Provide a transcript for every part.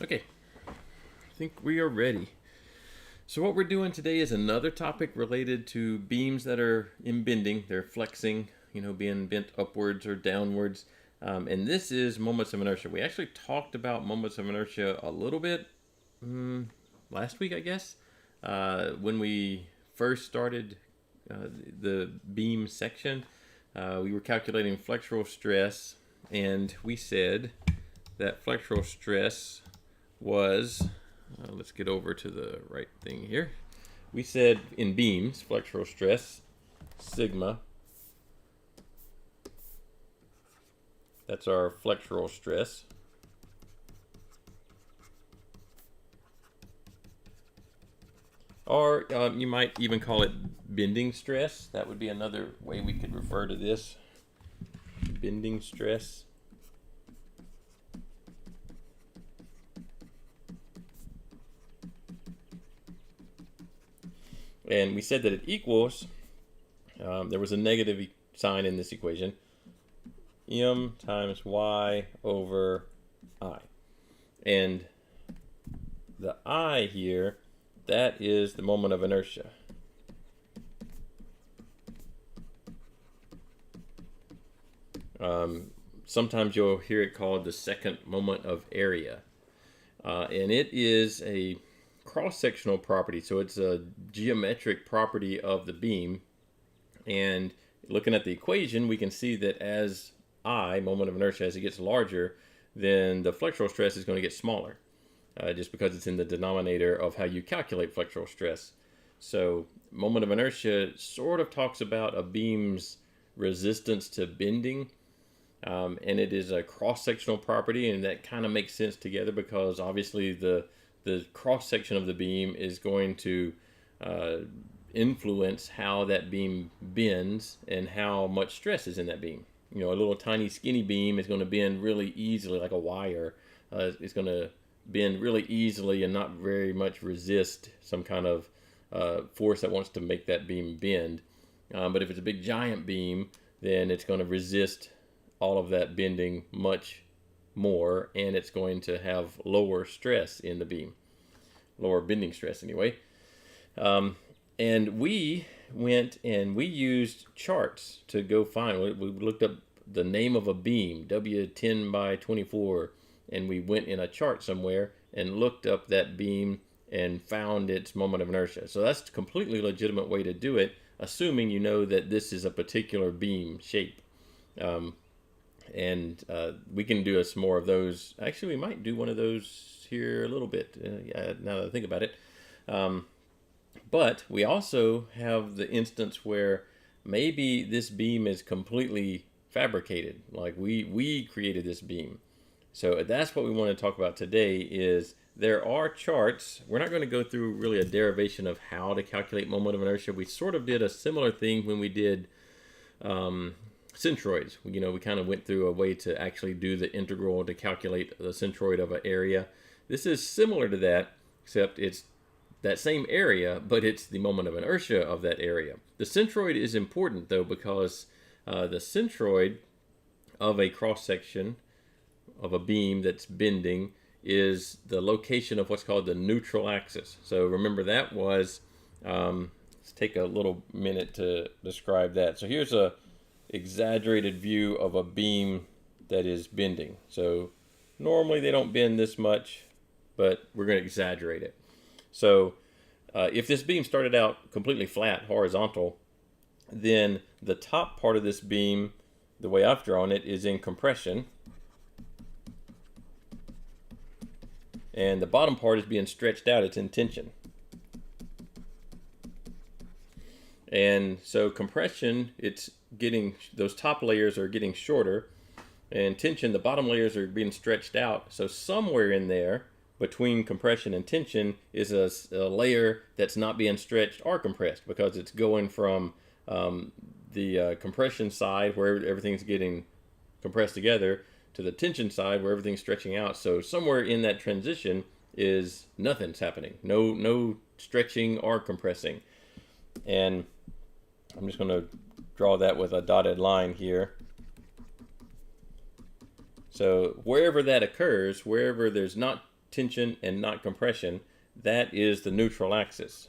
Okay, I think we are ready. So what we're doing today is another topic related to beams that are in bending. They're flexing, being bent upwards or downwards. And this is moments of inertia. We actually talked about moments of inertia a little bit last week, I guess, when we first started the beam section. We were calculating flexural stress, and we said that flexural stress was, let's get over to the right thing here. We said in beams, flexural stress, sigma, that's our flexural stress, or you might even call it bending stress. That would be another way we could refer to this, bending stress. And we said that it equals, there was a negative sign in this equation, m times y over I. And the I here, that is the moment of inertia. Sometimes you'll hear it called the second moment of area. And it is a cross-sectional property, so it's a geometric property of the beam. And looking at the equation, we can see that as I, moment of inertia, as it gets larger, then the flexural stress is going to get smaller, just because it's in the denominator of how you calculate flexural stress. So moment of inertia sort of talks about a beam's resistance to bending, and it is a cross-sectional property, and that kind of makes sense together because obviously the cross-section of the beam is going to influence how that beam bends and how much stress is in that beam. A little tiny skinny beam is going to bend really easily, like a wire. It's going to bend really easily and not very much resist some kind of force that wants to make that beam bend. But if it's a big giant beam, then it's going to resist all of that bending much more, and it's going to have lower stress in the beam, lower bending stress anyway. And we went and we used charts to go find. We looked up the name of a beam, W10 by 24, and we went in a chart somewhere and looked up that beam and found its moment of inertia. So that's a completely legitimate way to do it, assuming you know that this is a particular beam shape. And we can do some more of those. Actually, we might do one of those here a little bit, now that I think about it. But we also have the instance where maybe this beam is completely fabricated, like we created this beam. So that's what we want to talk about today. Is there are charts. We're not going to go through really a derivation of how to calculate moment of inertia. We sort of did a similar thing when we did centroids. We kind of went through a way to actually do the integral to calculate the centroid of an area. This is similar to that, except it's that same area, but it's the moment of inertia of that area. The centroid is important, though, because the centroid of a cross-section of a beam that's bending is the location of what's called the neutral axis. So remember, that was, let's take a little minute to describe that. So here's a exaggerated view of a beam that is bending. So normally they don't bend this much, but we're going to exaggerate it. So if this beam started out completely flat, horizontal, then the top part of this beam, the way I've drawn it, is in compression. And the bottom part is being stretched out, it's in tension. And so compression, it's getting, those top layers are getting shorter, and tension, the bottom layers are being stretched out. So somewhere in there between compression and tension is a layer that's not being stretched or compressed, because it's going from the compression side where everything's getting compressed together to the tension side where everything's stretching out. So somewhere in that transition is nothing's happening, no stretching or compressing. And I'm just going to draw that with a dotted line here. So wherever that occurs, wherever there's not tension and not compression, that is the neutral axis.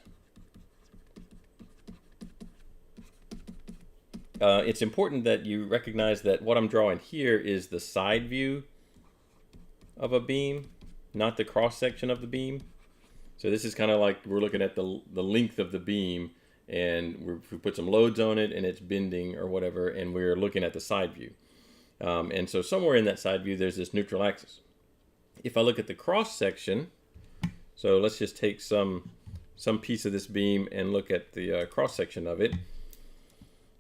It's important that you recognize that what I'm drawing here is the side view of a beam, not the cross section of the beam. So this is kind of like we're looking at the length of the beam, and we put some loads on it and it's bending or whatever, and we're looking at the side view. And so somewhere in that side view there's this neutral axis. If I look at the cross section, so let's just take some piece of this beam and look at the cross section of it.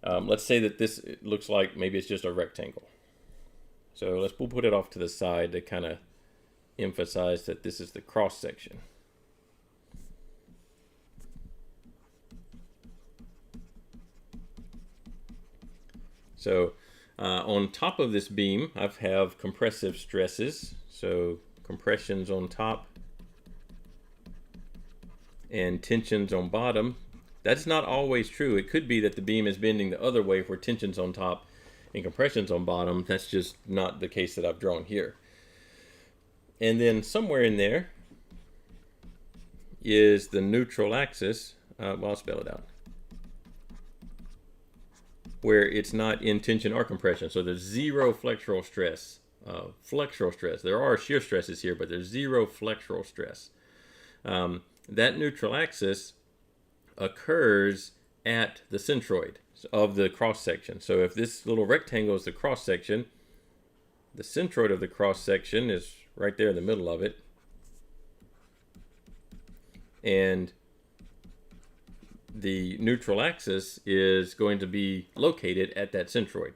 Let's say that this looks like maybe it's just a rectangle. So we'll put it off to the side to kind of emphasize that this is the cross section. So on top of this beam, I have compressive stresses. So compressions on top and tensions on bottom. That's not always true. It could be that the beam is bending the other way where tension's on top and compression's on bottom. That's just not the case that I've drawn here. And then somewhere in there is the neutral axis. Well, I'll spell it out. Where it's not in tension or compression. So there's zero flexural stress. Flexural stress. There are shear stresses here, but there's zero flexural stress. That neutral axis occurs at the centroid of the cross section. So if this little rectangle is the cross section, the centroid of the cross section is right there in the middle of it. And the neutral axis is going to be located at that centroid.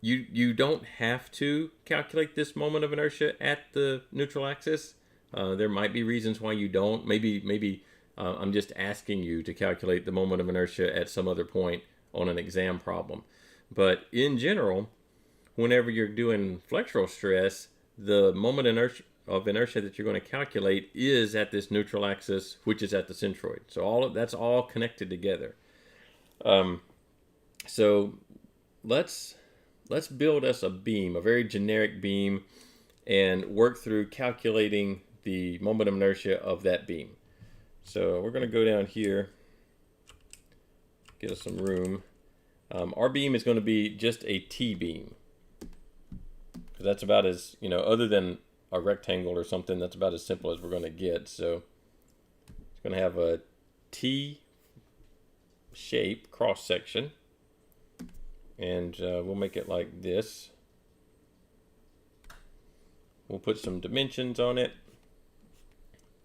You don't have to calculate this moment of inertia at the neutral axis. There might be reasons why you don't. Maybe I'm just asking you to calculate the moment of inertia at some other point on an exam problem. But in general, whenever you're doing flexural stress, the moment of inertia that you're going to calculate is at this neutral axis, which is at the centroid. So that's all connected together. So let's build us a beam, a very generic beam, and work through calculating the moment of inertia of that beam. So we're going to go down here, get us some room. Our beam is going to be just a T-beam. That's about as, other than a rectangle or something, that's about as simple as we're going to get. So it's going to have a T shape cross section, and we'll make it like this. We'll put some dimensions on it.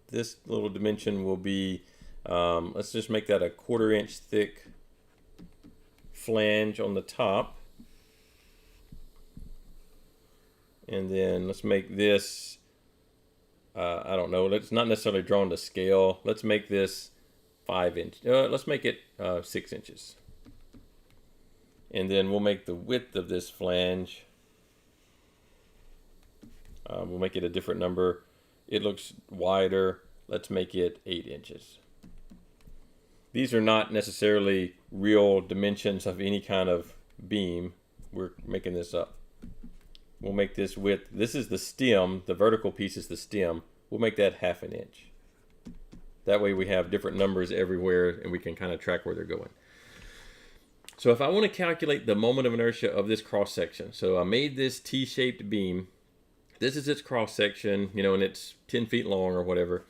This little dimension will be, let's just make that a 1/4 inch thick flange on the top. And then let's make this, I don't know, it's not necessarily drawn to scale. Let's make this 5 inch. Let's make it 6 inches. And then we'll make the width of this flange. We'll make it a different number. It looks wider. Let's make it 8 inches. These are not necessarily real dimensions of any kind of beam. We're making this up. We'll make this width. This is the stem. The vertical piece is the stem. We'll make that 1/2 inch. That way we have different numbers everywhere and we can kind of track where they're going. So if I want to calculate the moment of inertia of this cross section, so I made this T-shaped beam. This is its cross section, and it's 10 feet long or whatever.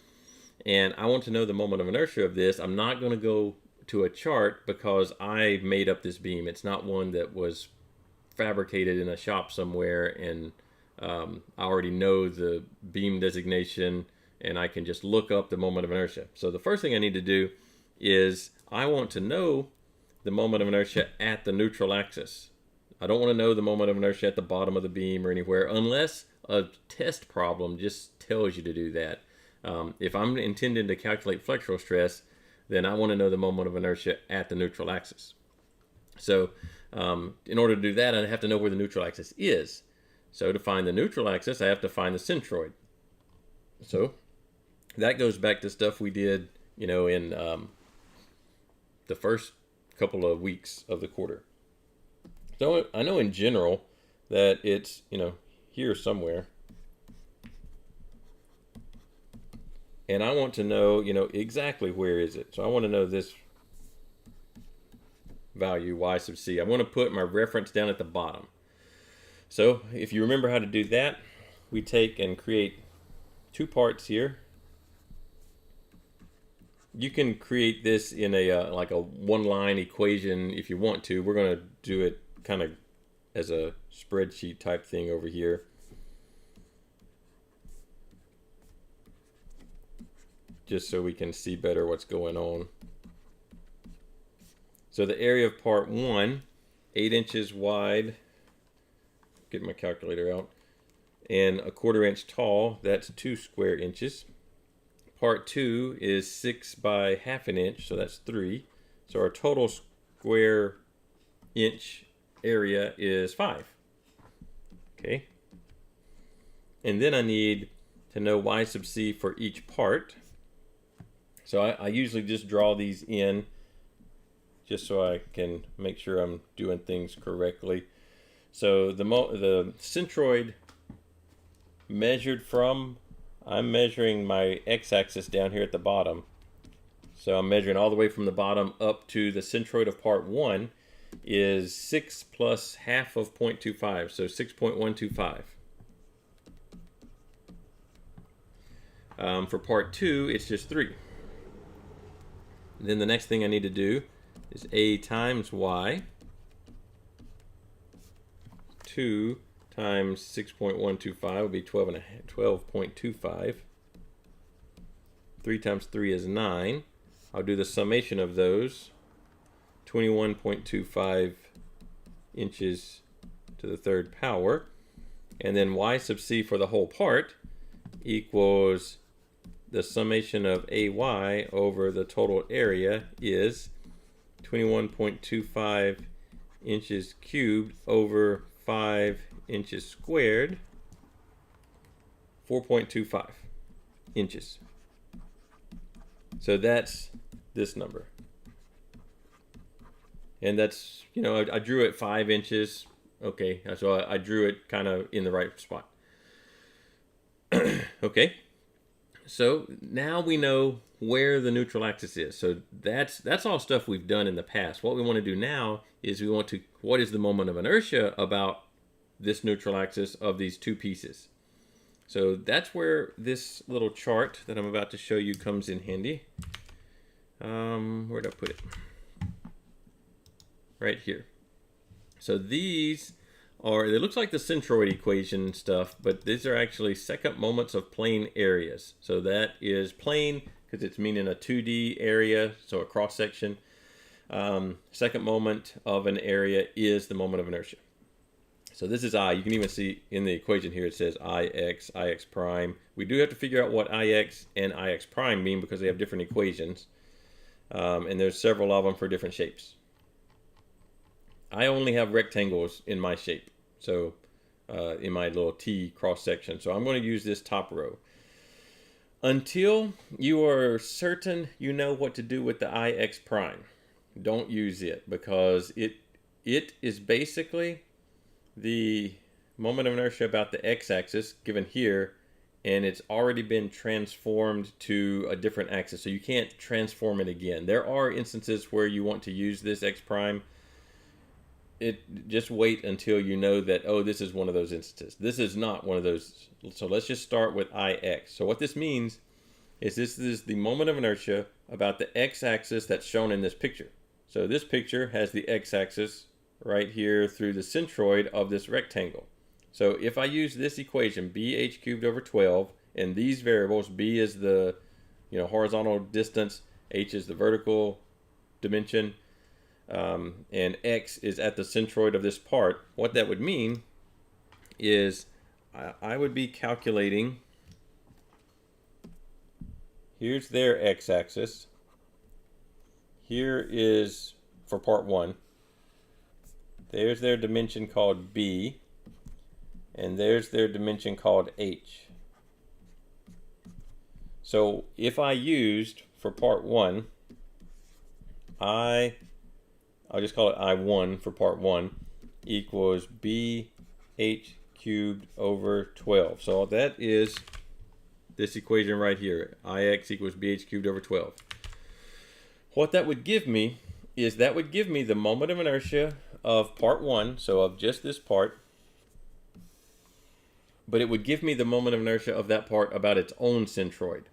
And I want to know the moment of inertia of this. I'm not going to go to a chart because I made up this beam. It's not one that was fabricated in a shop somewhere, and I already know the beam designation, and I can just look up the moment of inertia. So the first thing I need to do is I want to know the moment of inertia at the neutral axis. I don't want to know the moment of inertia at the bottom of the beam or anywhere unless a test problem just tells you to do that. If I'm intending to calculate flexural stress, then I want to know the moment of inertia at the neutral axis. So in order to do that, I have to know where the neutral axis is. So to find the neutral axis, I have to find the centroid. So that goes back to stuff we did, in the first couple of weeks of the quarter. So I know in general that it's, here somewhere. and I want to know, exactly where is it. So I want to know this value, y sub c. I want to put my reference down at the bottom. So if you remember how to do that, we take and create two parts here. You can create this in a like a one-line equation if you want to. We're going to do it kind of as a spreadsheet type thing over here. Just so we can see better what's going on. So the area of part 1, 8 inches wide. Get my calculator out. And 1/4 inch tall, that's 2 square inches. Part 2 is 6 by 1/2 inch, so that's 3. So our total square inch area is 5. Okay. And then I need to know y sub c for each part. So I usually just draw these in just so I can make sure I'm doing things correctly. So the centroid measured from, I'm measuring my x-axis down here at the bottom. So I'm measuring all the way from the bottom up to the centroid of part 1 is 6 plus half of 0.25, so 6.125. For part 2, it's just 3. Then the next thing I need to do is a times y. 2 times 6.125 would be 12.25. 3 times 3 is 9. I'll do the summation of those. 21.25 inches to the 3rd power. And then y sub c for the whole part equals the summation of AY over the total area is 21.25 inches cubed over 5 inches squared, 4.25 inches. So that's this number. And that's, I drew it 5 inches. Okay, so I drew it kind of in the right spot. Okay. So now we know where the neutral axis is. So that's all stuff we've done in the past. What we want to do now is what is the moment of inertia about this neutral axis of these two pieces? So that's where this little chart that I'm about to show you comes in handy. Where'd I put it? Right here. So these it looks like the centroid equation stuff, but these are actually second moments of plane areas. So that is plane because it's meaning a 2D area, so a cross section. Second moment of an area is the moment of inertia. So this is I. You can even see in the equation here it says Ix, Ix prime. We do have to figure out what Ix and Ix prime mean because they have different equations. And there's several of them for different shapes. I only have rectangles in my shape, so in my little T cross section. So I'm going to use this top row. Until you are certain you know what to do with the Ix prime, don't use it because it is basically the moment of inertia about the x-axis given here, and it's already been transformed to a different axis, so you can't transform it again. There are instances where you want to use this x prime. Just wait until you know that, oh, this is one of those instances. This is not one of those. So let's just start with Ix. So what this means is this is the moment of inertia about the x-axis that's shown in this picture. So this picture has the x-axis right here through the centroid of this rectangle. So if I use this equation, bh cubed over 12, and these variables, b is the horizontal distance, h is the vertical dimension, and x is at the centroid of this part, what that would mean is I would be calculating, here's their x-axis, here is for part 1, there's their dimension called b, and there's their dimension called h. So if I used for part 1, I'll just call it I1 for part 1 equals bh cubed over 12. So that is this equation right here, Ix equals bh cubed over 12. What that would give me is that would give me the moment of inertia of part 1, so of just this part, but it would give me the moment of inertia of that part about its own centroid.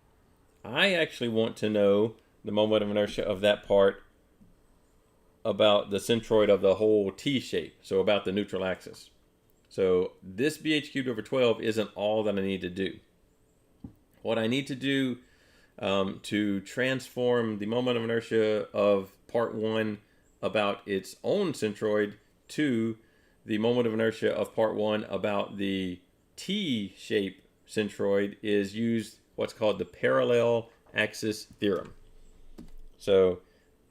I actually want to know the moment of inertia of that part about the centroid of the whole T shape, so about the neutral axis. So this bh cubed over 12 isn't all that I need to do. What I need to do to transform the moment of inertia of part 1 about its own centroid to the moment of inertia of part 1 about the T-shape centroid is use what's called the parallel axis theorem. So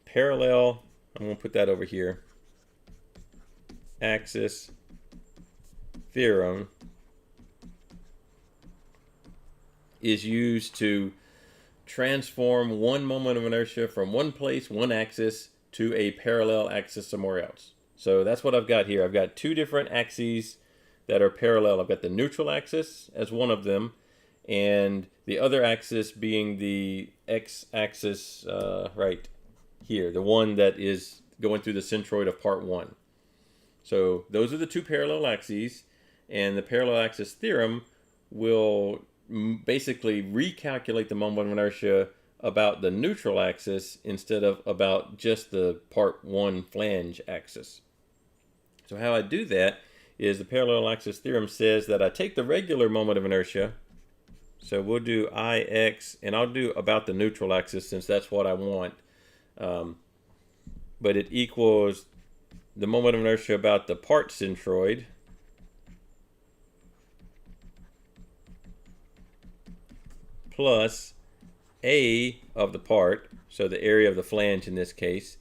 parallel, I'm going to put that over here, axis theorem is used to transform one moment of inertia from one place, one axis, to a parallel axis somewhere else. So that's what I've got here. I've got two different axes that are parallel. I've got the neutral axis as one of them, and the other axis being the x-axis right here, the one that is going through the centroid of part 1. So those are the two parallel axes, and the parallel axis theorem will basically recalculate the moment of inertia about the neutral axis instead of about just the part 1 flange axis. So how I do that is the parallel axis theorem says that I take the regular moment of inertia, so we'll do Ix, and I'll do about the neutral axis since that's what I want, but it equals the moment of inertia about the part centroid plus A of the part, so the area of the flange in this case,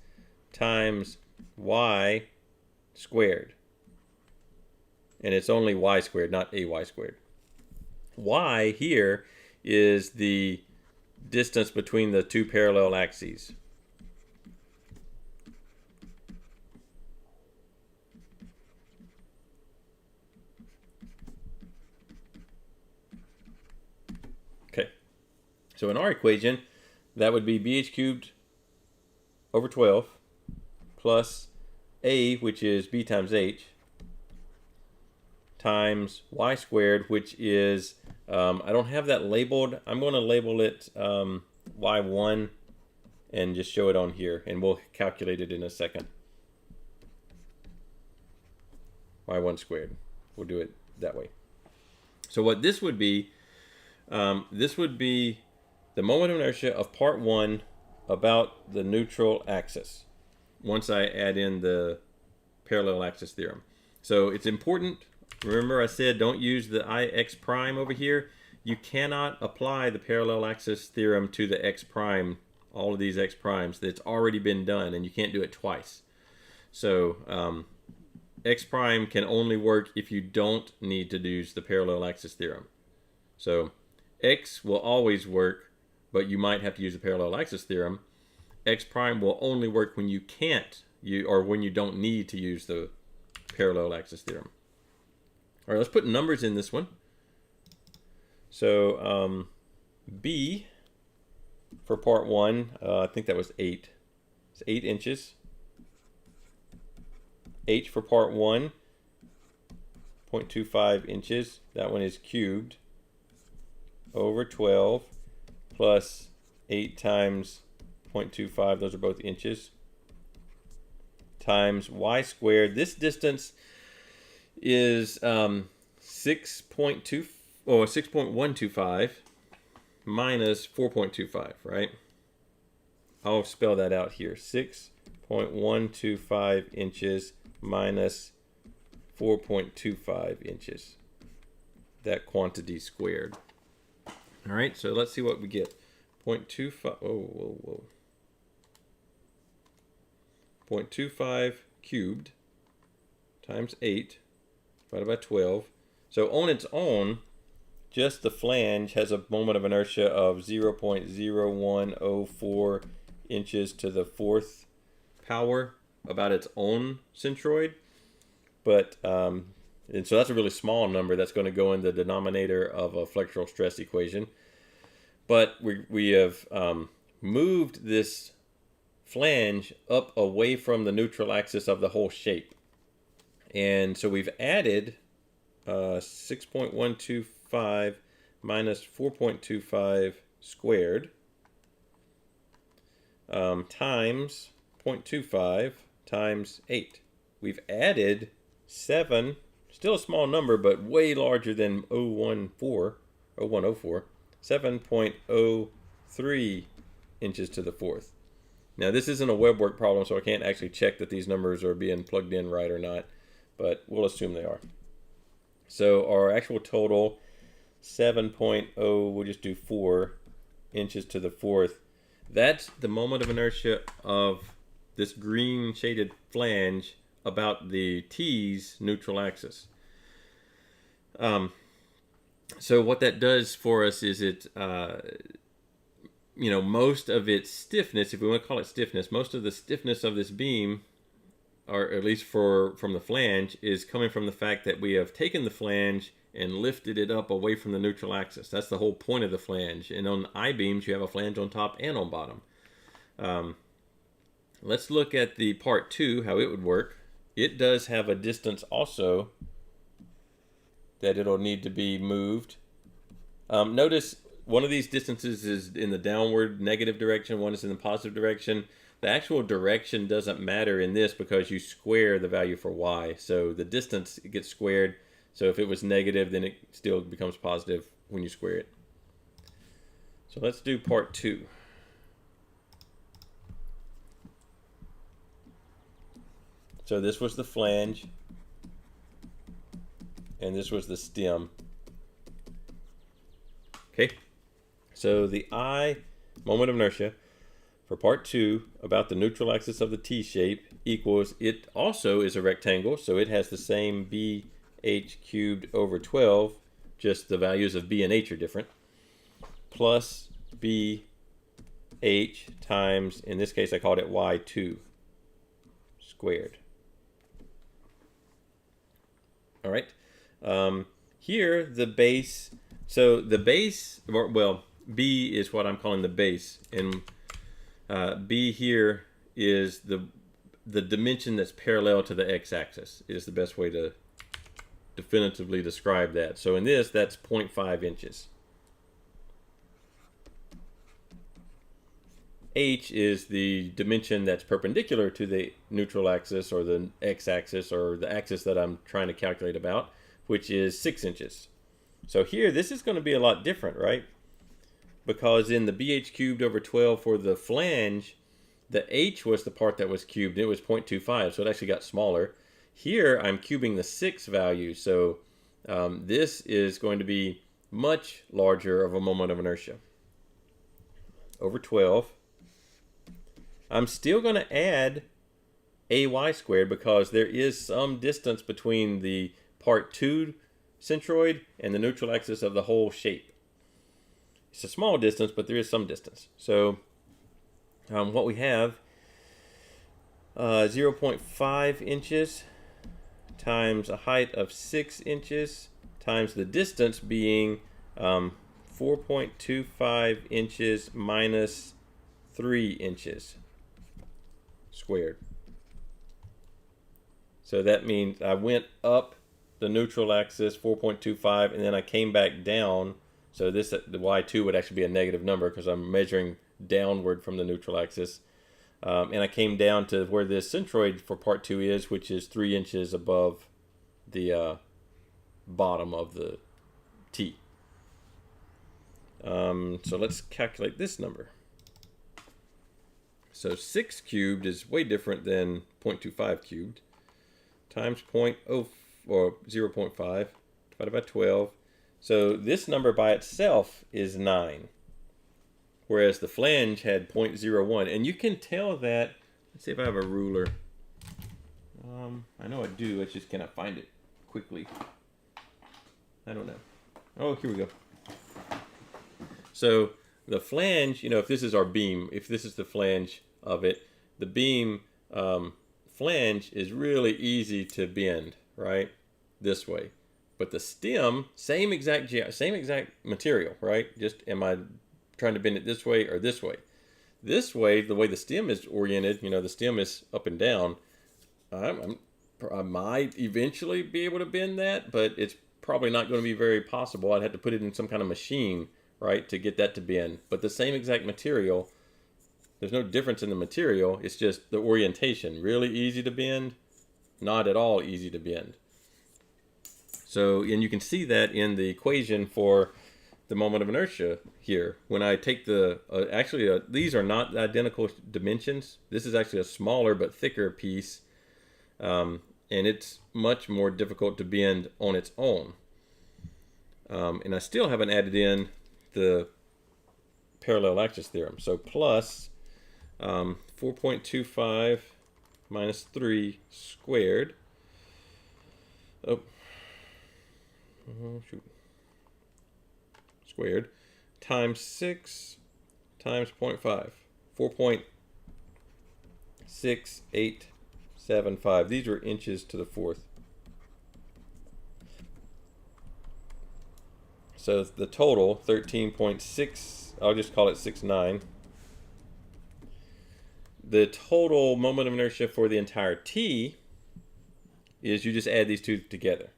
times y squared. And it's only y squared, not ay squared. Y here is the distance between the two parallel axes. Okay. So in our equation, that would be bh cubed over 12 plus A, which is b times h, times y squared, which is, I don't have that labeled. I'm going to label it y1 and just show it on here, and we'll calculate it in a second. y1 squared. We'll do it that way. So what this would be the moment of inertia of part 1 about the neutral axis once I add in the parallel axis theorem. So it's important, remember I said don't use the Ix prime over here. You cannot apply the parallel axis theorem to the x prime, all of these x primes. That's already been done, and you can't do it twice. So x prime can only work if you don't need to use the parallel axis theorem. So x will always work, but you might have to use the parallel axis theorem. X prime will only work when you can't, or when you don't need to use the parallel axis theorem. All right, let's put numbers in this one. So B for part 1, I think that was 8. It's 8 inches. H for part 1, 0.25 inches. That one is cubed over 12 plus 8 times 0.25, those are both inches, times y squared. This distance is 6.125 minus 4.25, right? I'll spell that out here. 6.125 inches minus 4.25 inches. That quantity squared. All right, so let's see what we get. 0.25, whoa. 0.25 cubed times 8 divided by 12. So on its own, just the flange has a moment of inertia of 0.0104 inches to the 4th power about its own centroid. But and so that's a really small number that's going to go in the denominator of a flexural stress equation. But we have moved this flange up away from the neutral axis of the whole shape. And so we've added 6.125 minus 4.25 squared times 0.25 times 8. We've added 7, still a small number, but way larger than 0.104, 7.03 inches to the fourth. Now, this isn't a web work problem, so I can't actually check that these numbers are being plugged in right or not, but we'll assume they are. So our actual total, 7.0, we'll just do 4 inches to the fourth. That's the moment of inertia of this green shaded flange about the T's neutral axis. So what that does for us is it, most of its stiffness, if we want to call it stiffness, most of the stiffness of this beam, or at least from the flange, is coming from the fact that we have taken the flange and lifted it up away from the neutral axis. That's the whole point of the flange. And on I-beams, you have a flange on top and on bottom. Let's look at the part 2, how it would work. It does have a distance also that it'll need to be moved. Notice one of these distances is in the downward negative direction, one is in the positive direction. The actual direction doesn't matter in this because you square the value for y. So the distance gets squared. So if it was negative, then it still becomes positive when you square it. So let's do part 2. So this was the flange, and this was the stem. Okay, so the I moment of inertia for part 2 about the neutral axis of the T shape equals, it also is a rectangle, so it has the same BH cubed over 12, just the values of B and H are different, plus BH times, in this case I called it Y2 squared. All right, here the base, so the base, well, B is what I'm calling the base, and B here is the dimension that's parallel to the x-axis, is the best way to definitively describe that. So in this, that's 0.5 inches. H is the dimension that's perpendicular to the neutral axis or the x-axis or the axis that I'm trying to calculate about, which is 6 inches. So here, this is going to be a lot different, right? Because in the BH cubed over 12 for the flange, the H was the part that was cubed. It was 0.25, so it actually got smaller. Here, I'm cubing the 6 value, so this is going to be much larger of a moment of inertia. Over 12. I'm still going to add AY squared because there is some distance between the part 2 centroid and the neutral axis of the whole shape. It's a small distance, but there is some distance. So what we have, 0.5 inches times a height of 6 inches times the distance being 4.25 inches minus 3 inches squared. So that means I went up the neutral axis 4.25 and then I came back down. So this, the y2 would actually be a negative number because I'm measuring downward from the neutral axis. And I came down to where this centroid for part 2 is, which is 3 inches above the bottom of the T. So let's calculate this number. So 6 cubed is way different than 0.25 cubed times 0.0 or 0.5 divided by 12. So this number by itself is 9, whereas the flange had 0.01. And you can tell that, let's see if I have a ruler. I know I do, I just cannot find it quickly. I don't know. Oh, here we go. So the flange, if this is our beam, if this is the flange of it, the beam flange is really easy to bend, right? This way. But the stem, same exact material, right? Just am I trying to bend it this way or this way. This way, the way the stem is oriented, you know, the stem is up and down. I might eventually be able to bend that, but it's probably not going to be very possible. I'd have to put it in some kind of machine, right, to get that to bend. But the same exact material, there's no difference in the material. It's just the orientation. Really easy to bend, not at all easy to bend. So, and you can see that in the equation for the moment of inertia here. When I take the, these are not identical dimensions. This is actually a smaller but thicker piece. And it's much more difficult to bend on its own. And I still haven't added in the parallel axis theorem. So plus 4.25 minus 3 squared. Oh shoot. Squared times 6 times 0.5. 4.6875. These are inches to the fourth. So the total, 13.6, I'll just call it 69. The total moment of inertia for the entire T is you just add these two together.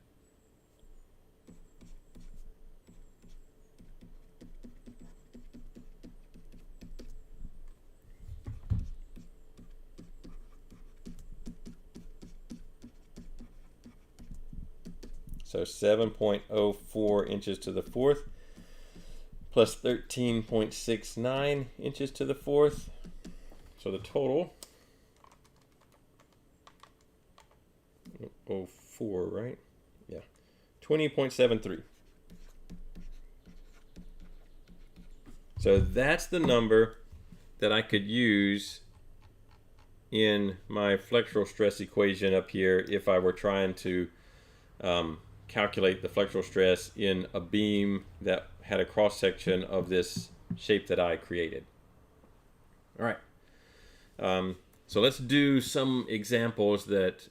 So 7.04 inches to the fourth plus 13.69 inches to the fourth. So the total, 04, right? Yeah, 20.73. So that's the number that I could use in my flexural stress equation up here if I were trying to calculate the flexural stress in a beam that had a cross section of this shape that I created. All right. So let's do some examples that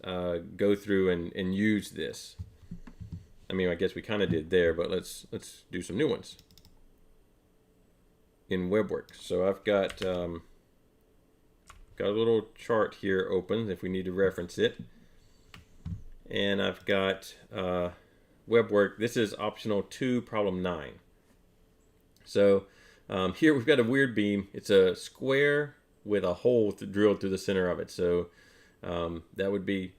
go through and use this. I mean, I guess we kind of did there, but let's do some new ones in WebWorks. So I've got a little chart here open if we need to reference it. And I've got WebWork. This is optional 2, problem 9. So here we've got a weird beam. It's a square with a hole drilled through the center of it. So that would be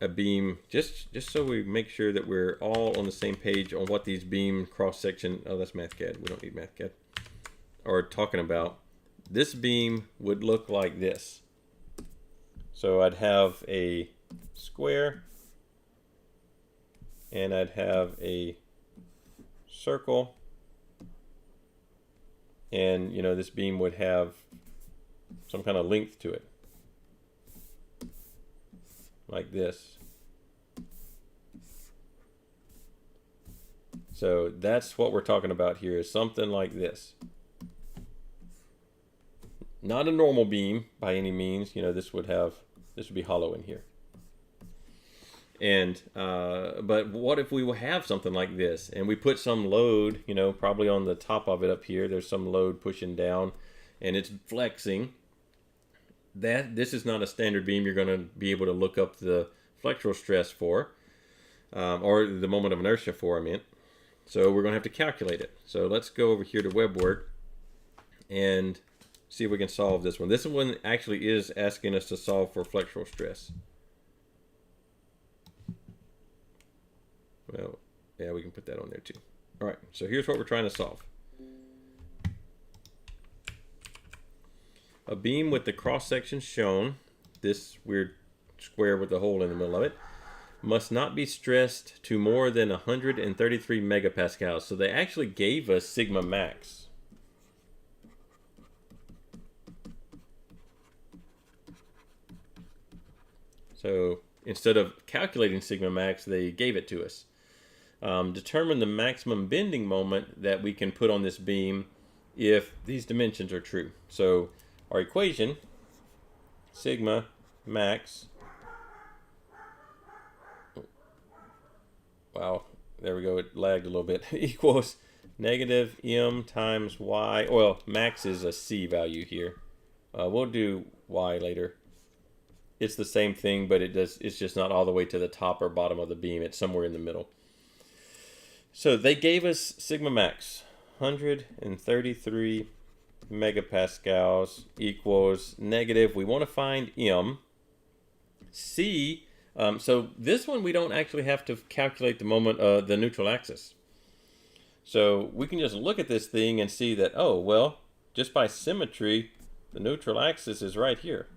a beam, just so we make sure that we're all on the same page on what these beam cross section, oh, that's MathCAD, we don't need MathCAD, are talking about. This beam would look like this. So I'd have a square and I'd have a circle, and you know, this beam would have some kind of length to it, like this. So that's what we're talking about here, is something like this. Not a normal beam by any means. You know, this would be hollow in here. And but what if we will have something like this and we put some load, you know, probably on the top of it up here, there's some load pushing down and it's flexing. This is not a standard beam you're going to be able to look up the flexural stress for, or the moment of inertia for, I meant. So we're going to have to calculate it. So let's go over here to WebWork and see if we can solve this one. This one actually is asking us to solve for flexural stress. Well, yeah, we can put that on there too. All right, so here's what we're trying to solve. A beam with the cross section shown, this weird square with the hole in the middle of it, must not be stressed to more than 133 megapascals. So they actually gave us sigma max. So instead of calculating sigma max, they gave it to us. Determine the maximum bending moment that we can put on this beam if these dimensions are true. So our equation, sigma max, wow, there we go, it lagged a little bit, equals negative m times y. Well, max is a c value here. We'll do y later. It's the same thing, but it's just not all the way to the top or bottom of the beam. It's somewhere in the middle. So they gave us sigma max, 133 megapascals equals negative. We want to find m. C, so this one we don't actually have to calculate the moment of the neutral axis. So we can just look at this thing and see that, oh, well, just by symmetry, the neutral axis is right here.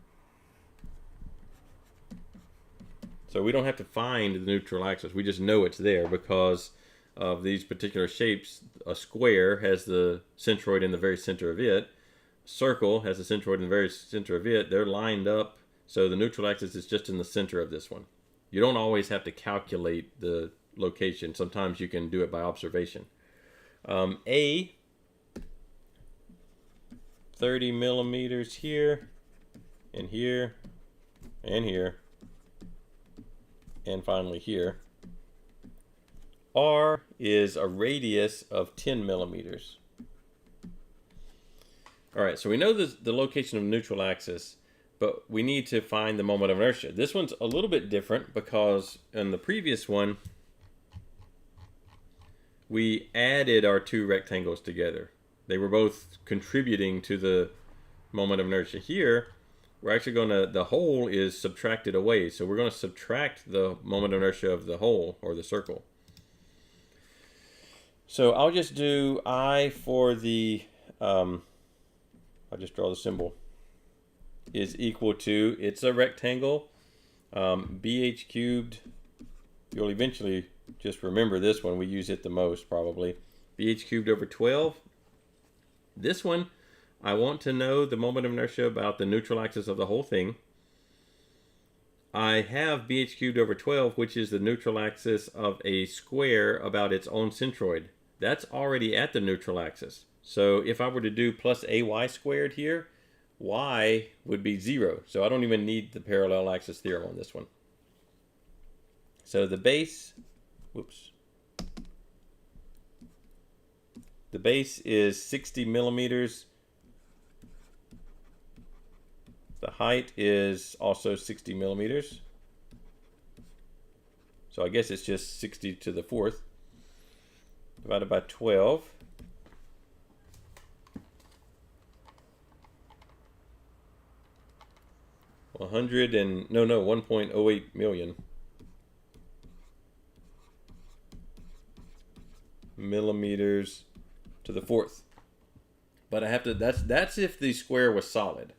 So we don't have to find the neutral axis. We just know it's there because of these particular shapes. A square has the centroid in the very center of it. A circle has the centroid in the very center of it. They're lined up, so the neutral axis is just in the center of this one. You don't always have to calculate the location. Sometimes you can do it by observation. A, 30 millimeters here, and here, and here, and finally here. R is a radius of 10 millimeters. All right, so we know the location of the neutral axis, but we need to find the moment of inertia. This one's a little bit different because in the previous one, we added our two rectangles together. They were both contributing to the moment of inertia. Here, we're actually going to, the whole is subtracted away. So we're going to subtract the moment of inertia of the whole, or the circle. So I'll just do I for the, I'll just draw the symbol, is equal to, it's a rectangle, BH cubed. You'll eventually just remember this one. We use it the most probably. BH cubed over 12. This one, I want to know the moment of inertia about the neutral axis of the whole thing. I have BH cubed over 12, which is the neutral axis of a square about its own centroid. That's already at the neutral axis. So if I were to do plus AY squared here, y would be 0. So I don't even need the parallel axis theorem on this one. So the base, whoops. The base is 60 millimeters. The height is also 60 millimeters. So I guess it's just 60 to the fourth divided by 12. No, 1.08 million millimeters to the fourth. But I have to, that's if the square was solid.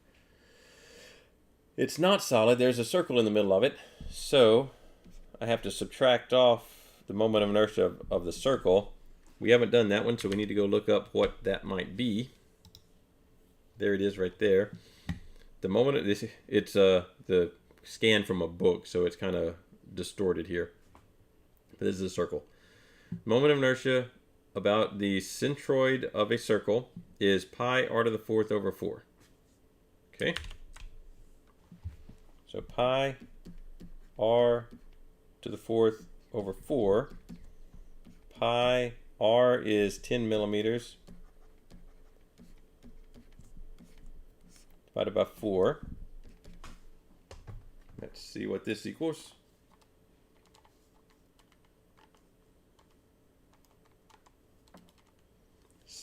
It's not solid. There's a circle in the middle of it. So I have to subtract off the moment of inertia of the circle. We haven't done that one, so we need to go look up what that might be. There it is right there. The moment of this, it's the scan from a book, so it's kind of distorted here. But this is a circle. Moment of inertia about the centroid of a circle is pi r to the fourth over 4. Okay? So pi r to the fourth over 4. Pi r is 10 millimeters divided by 4. Let's see what this equals.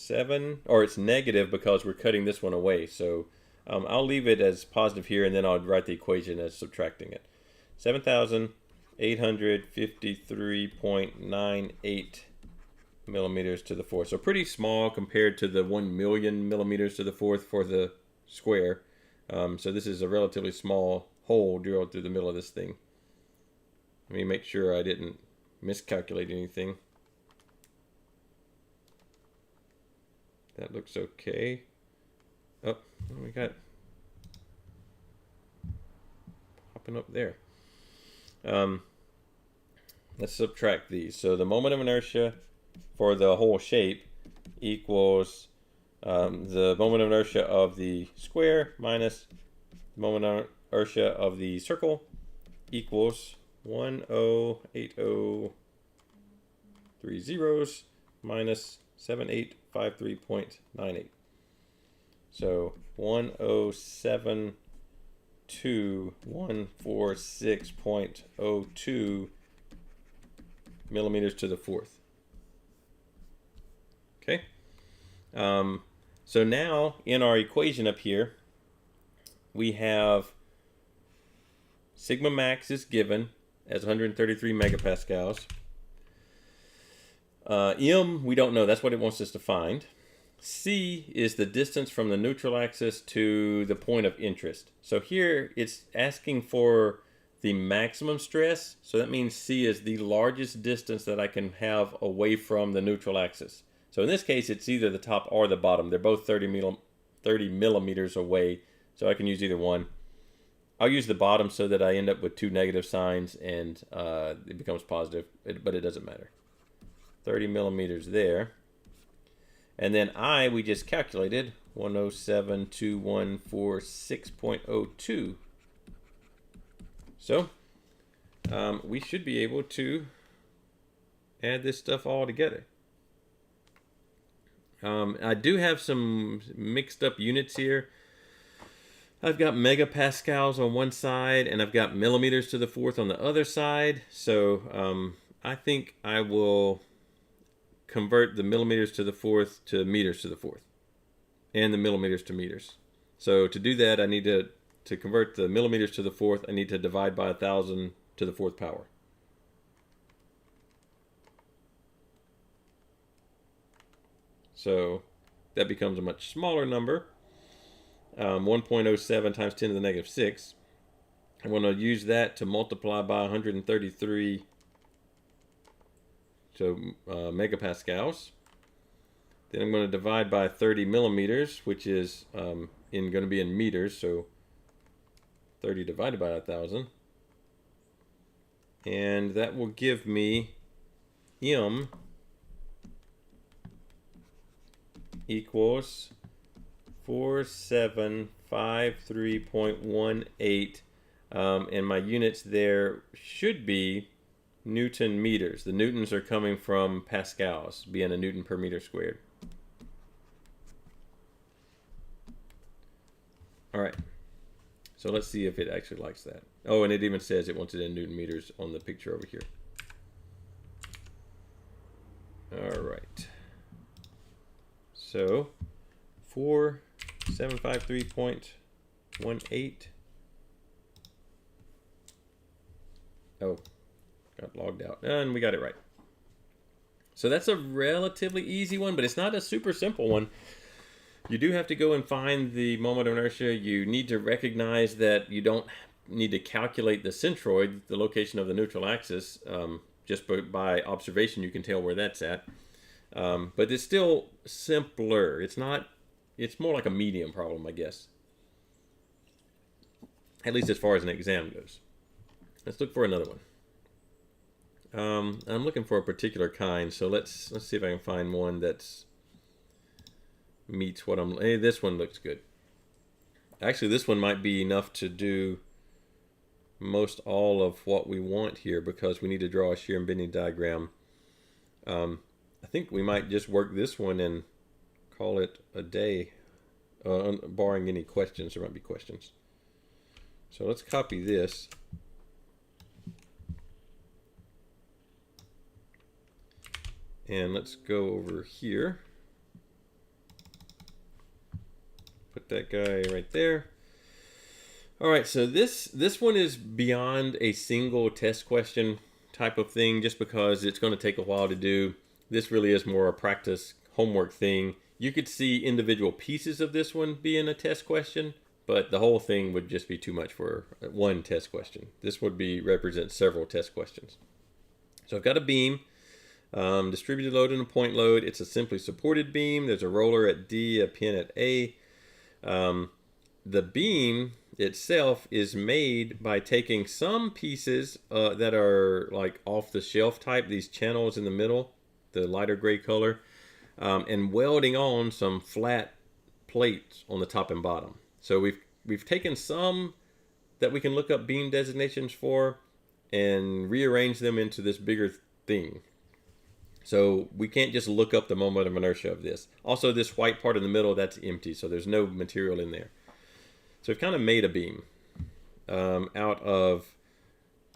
It's negative because we're cutting this one away. So I'll leave it as positive here, and then I'll write the equation as subtracting it. 7,853.98 millimeters to the fourth. So pretty small compared to the 1 million millimeters to the fourth for the square. So this is a relatively small hole drilled through the middle of this thing. Let me make sure I didn't miscalculate anything. That looks okay. Oh, we got popping up there. Let's subtract these. So the moment of inertia for the whole shape equals the moment of inertia of the square minus the moment of inertia of the circle equals 1080 3 zeros minus 7853.98. So 1072,146.02 millimeters to the fourth. Okay. So now in our equation up here, we have sigma max is given as 133 megapascals. M, we don't know. That's what it wants us to find. C is the distance from the neutral axis to the point of interest. So here it's asking for the maximum stress. So that means C is the largest distance that I can have away from the neutral axis. So in this case, it's either the top or the bottom. They're both 30 millimeters away. So I can use either one. I'll use the bottom so that I end up with two negative signs and it becomes positive, but it doesn't matter. 30 millimeters there. And then I, we just calculated 1072146.02. So we should be able to add this stuff all together. I do have some mixed up units here. I've got megapascals on one side and I've got millimeters to the fourth on the other side. So I think I will convert the millimeters to the fourth to meters to the fourth and the millimeters to meters. So to do that, I need to convert the millimeters to the fourth, I need to divide by 1,000 to the fourth power. So that becomes a much smaller number, 1.07 times 10 to the negative 6. I'm going to use that to multiply by 133 megapascals. Then I'm going to divide by 30 millimeters, which is going to be in meters, so 30 divided by 1,000. And that will give me M equals 4753.18, and my units there should be Newton meters. The newtons are coming from pascals, being a Newton per meter squared. All right, so let's see if it actually likes that. Oh, and it even says it wants it in Newton meters on the picture over here. All right. So 4753.18. Oh, got logged out. And we got it right. So that's a relatively easy one, but it's not a super simple one. You do have to go and find the moment of inertia. You need to recognize that you don't need to calculate the centroid, the location of the neutral axis. Just by observation, you can tell where that's at. But it's still simpler. It's not, it's more like a medium problem, I guess. At least as far as an exam goes. Let's look for another one. I'm looking for a particular kind, so let's see if I can find one that's meets what I'm. Hey, this one looks good. Actually, this one might be enough to do most all of what we want here because we need to draw a shear and bending diagram. I think we might just work this one and call it a day, barring any questions. There might be questions. So let's copy this. And let's go over here. Put that guy right there. All right, so this one is beyond a single test question type of thing just because it's going to take a while to do. This really is more a practice homework thing. You could see individual pieces of this one being a test question, but the whole thing would just be too much for one test question. This would represent several test questions. So I've got a beam. Distributed load and a point load. It's a simply supported beam. There's a roller at D, a pin at A. The beam itself is made by taking some pieces that are like off the shelf type, these channels in the middle, the lighter gray color, and welding on some flat plates on the top and bottom. So we've taken some that we can look up beam designations for and rearrange them into this bigger thing. So we can't just look up the moment of inertia of this. Also, this white part in the middle, that's empty, so there's no material in there. So we've kind of made a beam out of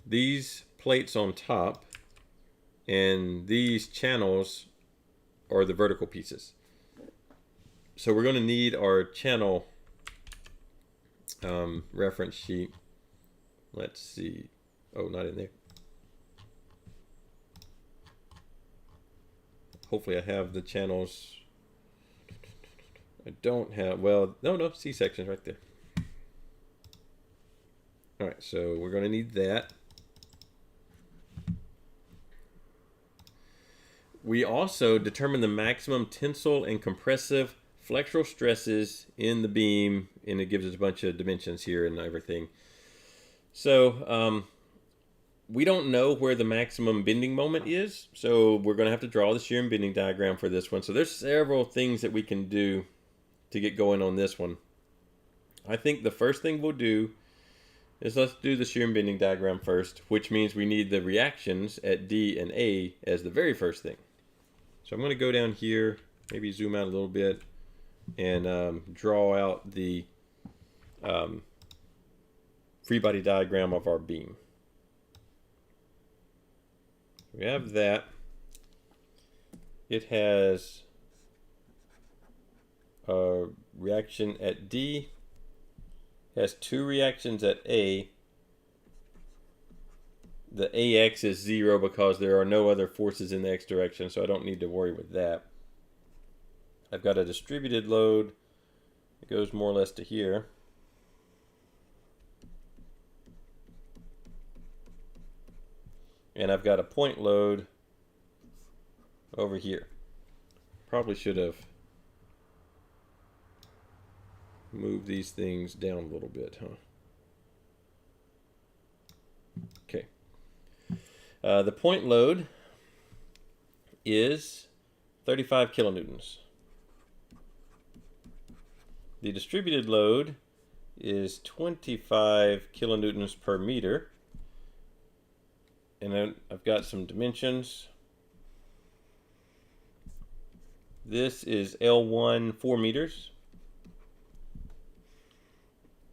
these plates on top, and these channels are the vertical pieces. So we're going to need our channel reference sheet. Let's see. Oh, not in there. Hopefully I have the channels. I don't have, well, no, C-sections right there. All right, so we're going to need that. We also determine the maximum tensile and compressive flexural stresses in the beam, and it gives us a bunch of dimensions here and everything. So we don't know where the maximum bending moment is, so we're going to have to draw the shear and bending diagram for this one. So there's several things that we can do to get going on this one. I think the first thing we'll do is let's do the shear and bending diagram first, which means we need the reactions at D and A as the very first thing. So I'm going to go down here, maybe zoom out a little bit, and draw out the free body diagram of our beam. We have that. It has a reaction at D, has two reactions at A. The AX is 0 because there are no other forces in the X direction, so I don't need to worry with that. I've got a distributed load. It goes more or less to here. And I've got a point load over here. Probably should have moved these things down a little bit, huh? Okay. The point load is 35 kilonewtons. The distributed load is 25 kilonewtons per meter. And then I've got some dimensions. This is L1, 4 meters.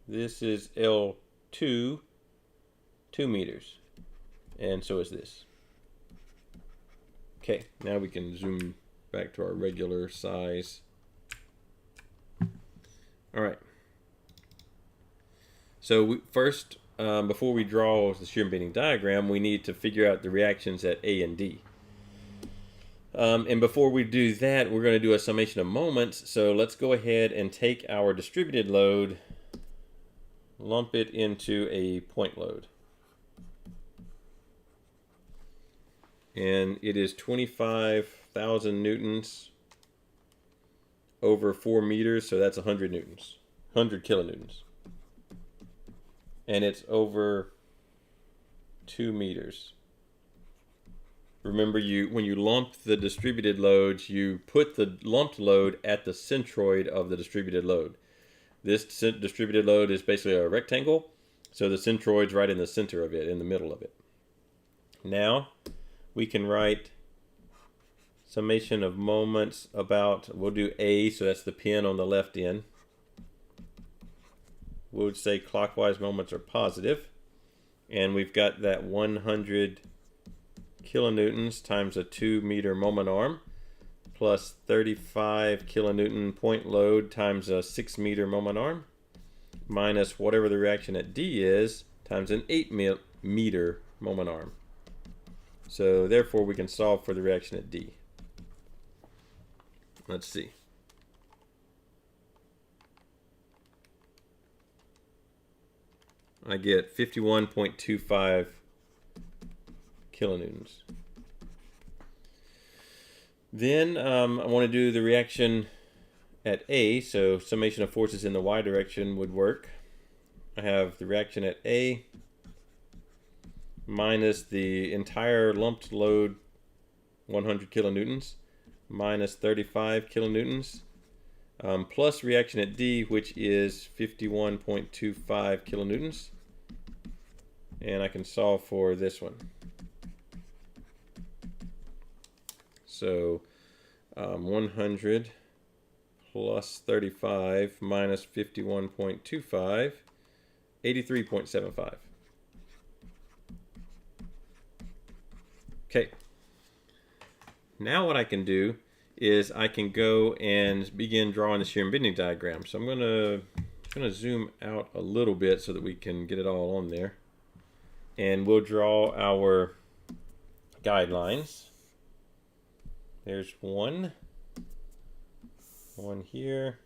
This is L2, 2 meters. And so is this. Okay, now we can zoom back to our regular size. All right. So first, before we draw the shear and bending diagram, we need to figure out the reactions at A and D. And before we do that, we're going to do a summation of moments. So let's go ahead and take our distributed load, lump it into a point load. And it is 25,000 newtons over 4 meters, so that's 100 newtons, 100 kilonewtons. And it's over 2 meters. Remember, when you lump the distributed loads, you put the lumped load at the centroid of the distributed load. This distributed load is basically a rectangle, so the centroid's right in the center of it, in the middle of it. Now, we can write summation of moments about, we'll do A, so that's the pin on the left end. We would say clockwise moments are positive, and we've got that 100 kilonewtons times a 2 meter moment arm plus 35 kilonewton point load times a 6 meter moment arm minus whatever the reaction at D is times an 8 meter moment arm. So therefore we can solve for the reaction at D. Let's see. I get 51.25 kilonewtons. Then I want to do the reaction at A, so summation of forces in the y direction would work. I have the reaction at A minus the entire lumped load, 100 kilonewtons, minus 35 kilonewtons, plus reaction at D, which is 51.25 kilonewtons. And I can solve for this one. So 100 plus 35 minus 51.25, 83.75. Okay. Now what I can do is I can go and begin drawing the shear and bending diagram. So I'm gonna zoom out a little bit so that we can get it all on there. And we'll draw our guidelines. There's one here.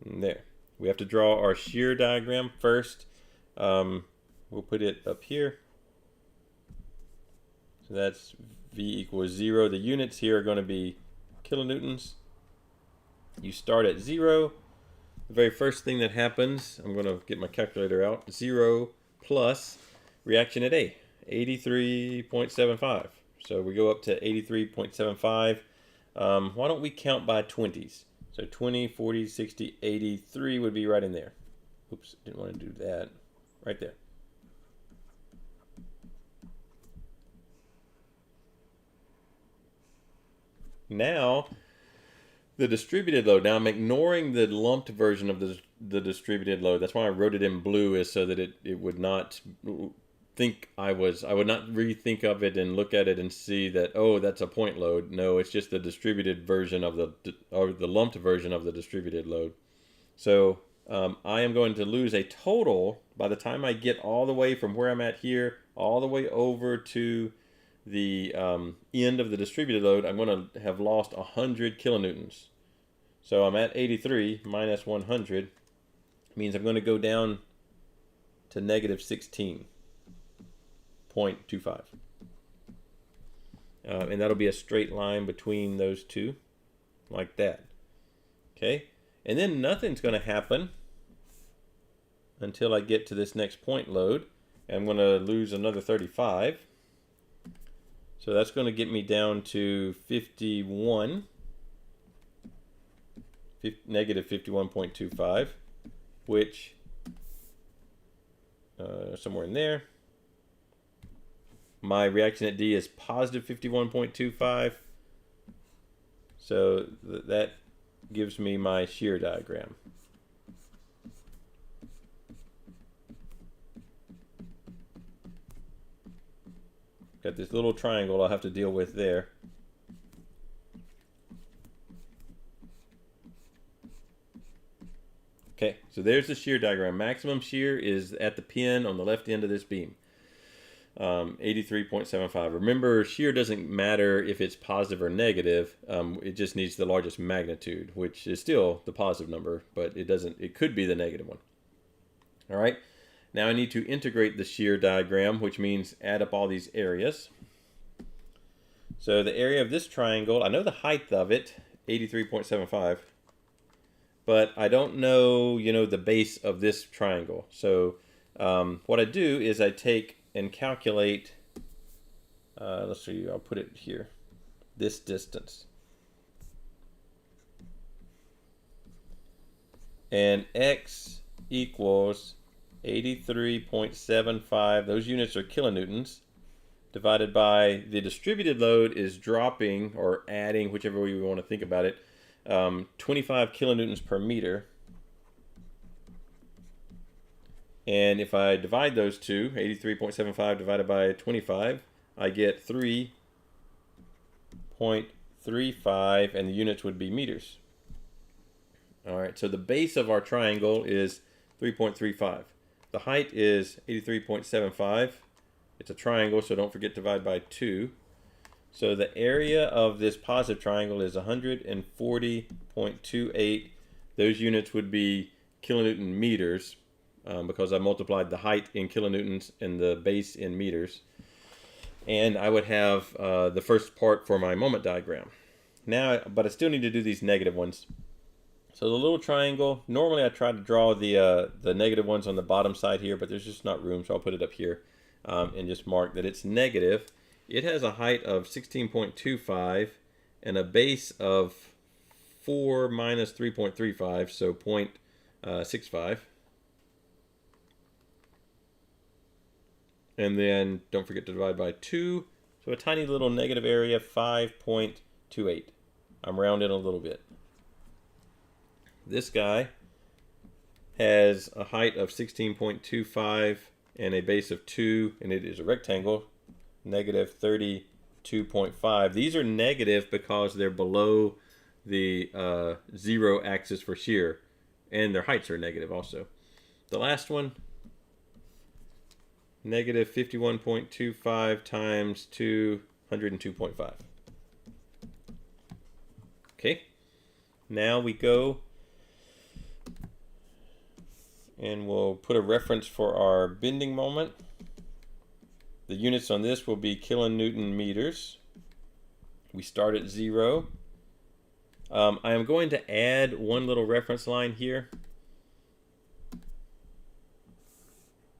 And there. We have to draw our shear diagram first. We'll put it up here. So that's V equals 0. The units here are going to be kilonewtons. You start at 0. The very first thing that happens, I'm going to get my calculator out, 0 plus reaction at A, 83.75. So we go up to 83.75. Why don't we count by 20s? So 20, 40, 60, 83 would be right in there. Oops, didn't want to do that. Right there. Now, the distributed load. Now I'm ignoring the lumped version of the distributed load. That's why I wrote it in blue, is so that it would not think I would not rethink of it and look at it and see that, oh, that's a point load. No, it's just the distributed version of the lumped version of the distributed load. So I am going to lose a total by the time I get all the way from where I'm at here all the way over to the end of the distributed load. I'm going to have lost 100 kilonewtons. So I'm at 83 minus 100 means I'm going to go down to negative 16.25. And that'll be a straight line between those two, like that. Okay, and then nothing's going to happen until I get to this next point load. I'm going to lose another 35. So that's going to get me down to 51, negative 51.25, which somewhere in there. My reaction at D is positive 51.25. So that gives me my shear diagram. Got this little triangle I'll have to deal with there. Okay, so there's the shear diagram. Maximum shear is at the pin on the left end of this beam. 83.75. Remember, shear doesn't matter if it's positive or negative. It just needs the largest magnitude, which is still the positive number, but it could be the negative one. All right. Now I need to integrate the shear diagram, which means add up all these areas. So the area of this triangle, I know the height of it, 83.75, but I don't know, the base of this triangle. So what I do is I take and calculate, let's see, I'll put it here, this distance. And x equals 83.75, those units are kilonewtons, divided by the distributed load is dropping or adding, whichever way you want to think about it, 25 kilonewtons per meter. And if I divide those two, 83.75 divided by 25, I get 3.35, and the units would be meters. All right, so the base of our triangle is 3.35. The height is 83.75. It's a triangle, so don't forget to divide by 2. So the area of this positive triangle is 140.28. Those units would be kilonewton meters, because I multiplied the height in kilonewtons and the base in meters. And I would have the first part for my moment diagram. Now, but I still need to do these negative ones. So the little triangle, normally I try to draw the negative ones on the bottom side here, but there's just not room, so I'll put it up here and just mark that it's negative. It has a height of 16.25 and a base of 4 minus 3.35, so 0.65. And then don't forget to divide by 2. So a tiny little negative area, 5.28. I'm rounding a little bit. This guy has a height of 16.25 and a base of 2, and it is a rectangle, negative 32.5. These are negative because they're below the 0 axis for shear, and their heights are negative also. The last one, negative 51.25 times 202.5. Okay, now we go and we'll put a reference for our bending moment. The units on this will be kilonewton meters. We start at 0. I am going to add one little reference line here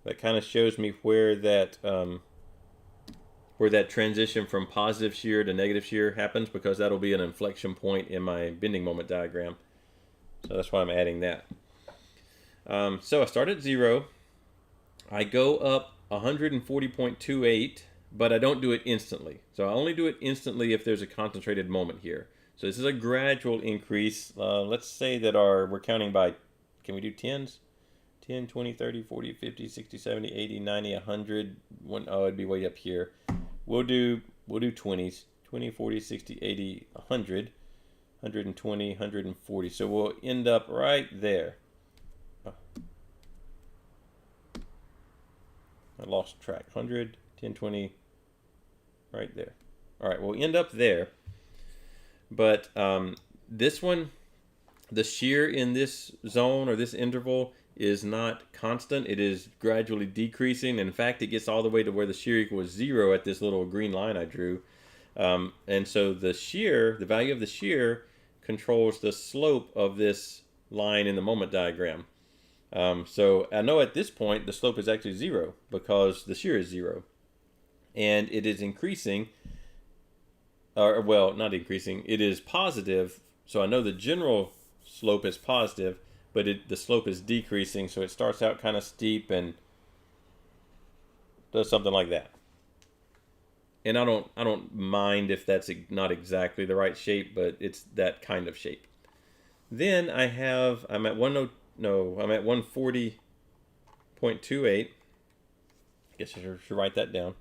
that kind of shows me where that transition from positive shear to negative shear happens, because that'll be an inflection point in my bending moment diagram. So that's why I'm adding that. So I start at 0. I go up 140.28, but I don't do it instantly. So I only do it instantly if there's a concentrated moment here. So this is a gradual increase. Let's say that we're counting by, can we do tens? 10, 20, 30, 40, 50, 60, 70, 80, 90, 100. It'd be way up here. We'll do 20s. 20, 40, 60, 80, 100, 120, 140. So we'll end up right there. I lost track. 100, 10, 20, right there. All right, we'll end up there. But this one, the shear in this zone or this interval is not constant. It is gradually decreasing. In fact, it gets all the way to where the shear equals 0 at this little green line I drew. And so the shear, the value of the shear, controls the slope of this line in the moment diagram. So I know at this point the slope is actually 0 because the shear is 0. And it is increasing, or well, not increasing, it is positive. So I know the general slope is positive, but the slope is decreasing. So it starts out kind of steep and does something like that. And I don't mind if that's not exactly the right shape, but it's that kind of shape. Then I'm at 140.28. I guess I should write that down.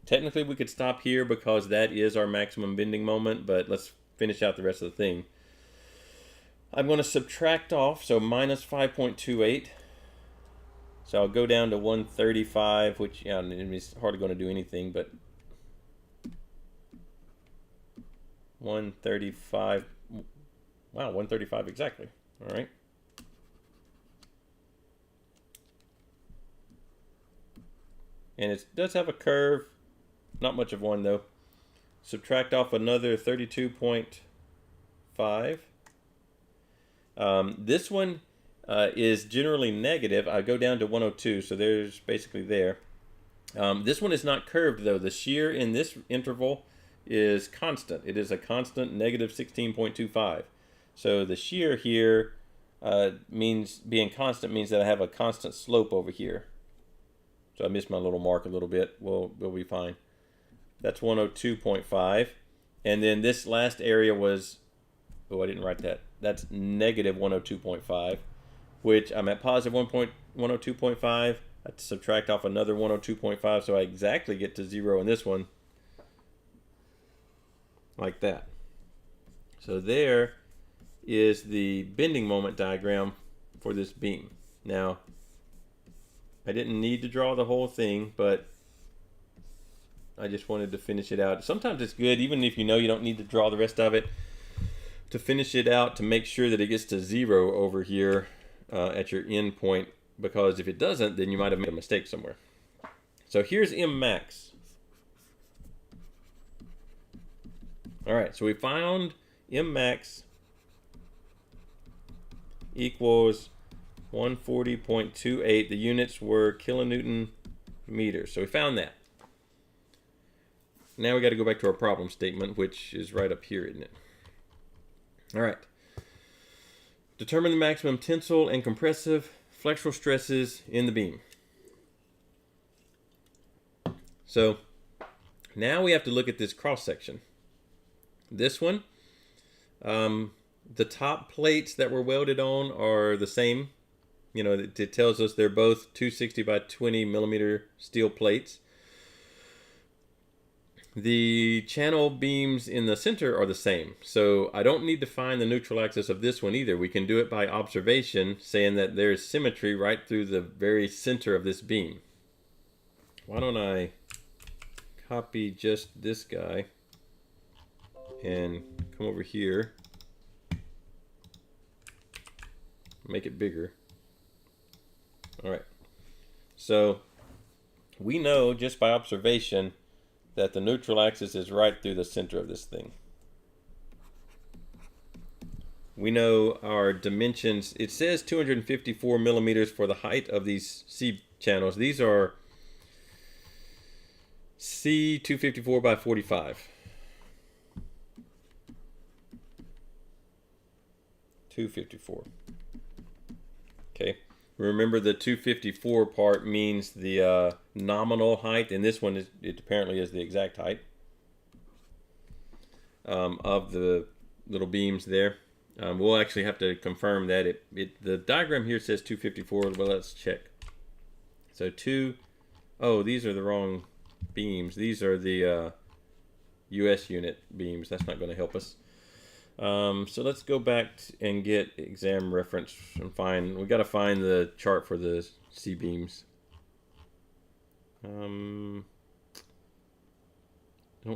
Technically, we could stop here because that is our maximum bending moment, but let's finish out the rest of the thing. I'm going to subtract off, so minus 5.28. So I'll go down to 135, which, yeah, it's hardly going to do anything, but 135. Wow, 135 exactly. All right. And it does have a curve. Not much of one, though. Subtract off another 32.5. This one is generally negative. I go down to 102, so there's basically there. This one is not curved, though. The shear in this interval is constant. It is a constant negative 16.25. So the shear here means being constant means that I have a constant slope over here. So I missed my little mark a little bit. We'll be fine. That's 102.5. And then this last area was, oh, I didn't write that. That's negative 102.5, which I'm at positive 102.5. I subtract off another 102.5, so I exactly get to 0 in this one. Like that. So there is the bending moment diagram for this beam. Now, I didn't need to draw the whole thing, but I just wanted to finish it out. Sometimes it's good, even if you know you don't need to draw the rest of it, to finish it out to make sure that it gets to 0 over here at your end point, because if it doesn't, then you might have made a mistake somewhere. So here's M max. All right, so we found M max equals 140.28. The units were kilonewton meters. So we found that. Now we got to go back to our problem statement, which is right up here, isn't it? All right. Determine the maximum tensile and compressive flexural stresses in the beam. So now we have to look at this cross section. This one, the top plates that were welded on are the same. You know, it tells us they're both 260 by 20 millimeter steel plates. The channel beams in the center are the same, so I don't need to find the neutral axis of this one either. We can do it by observation, saying that there's symmetry right through the very center of this beam. Why don't I copy just this guy and come over here, make it bigger. All right, so we know just by observation that the neutral axis is right through the center of this thing. We know our dimensions. It says 254 millimeters for the height of these C channels. These are C254 by 45. 254. Okay. Remember, the 254 part means the nominal height, and this one it apparently is the exact height of the little beams there. We'll actually have to confirm that. The diagram here says 254. Well, let's check. So these are the wrong beams. These are the US unit beams. That's not going to help us. So let's go back and get exam reference and we got to find the chart for the C beams. Don't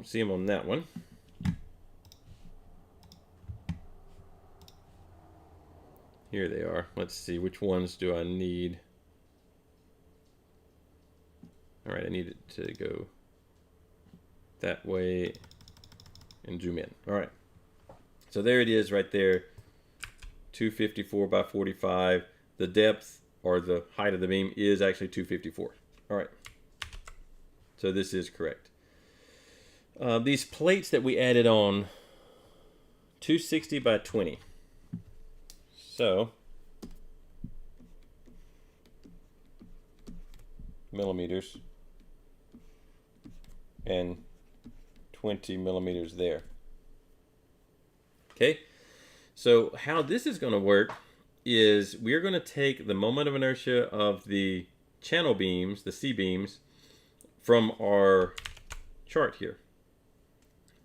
see them on that one. Here they are. Let's see, which ones do I need? All right, I need it to go that way and zoom in. All right. So there it is right there, 254 by 45. The depth or the height of the beam is actually 254. All right. So this is correct. These plates that we added on, 260 by 20. So, millimeters and 20 millimeters there. Okay, so how this is going to work is we're going to take the moment of inertia of the channel beams, the C beams, from our chart here.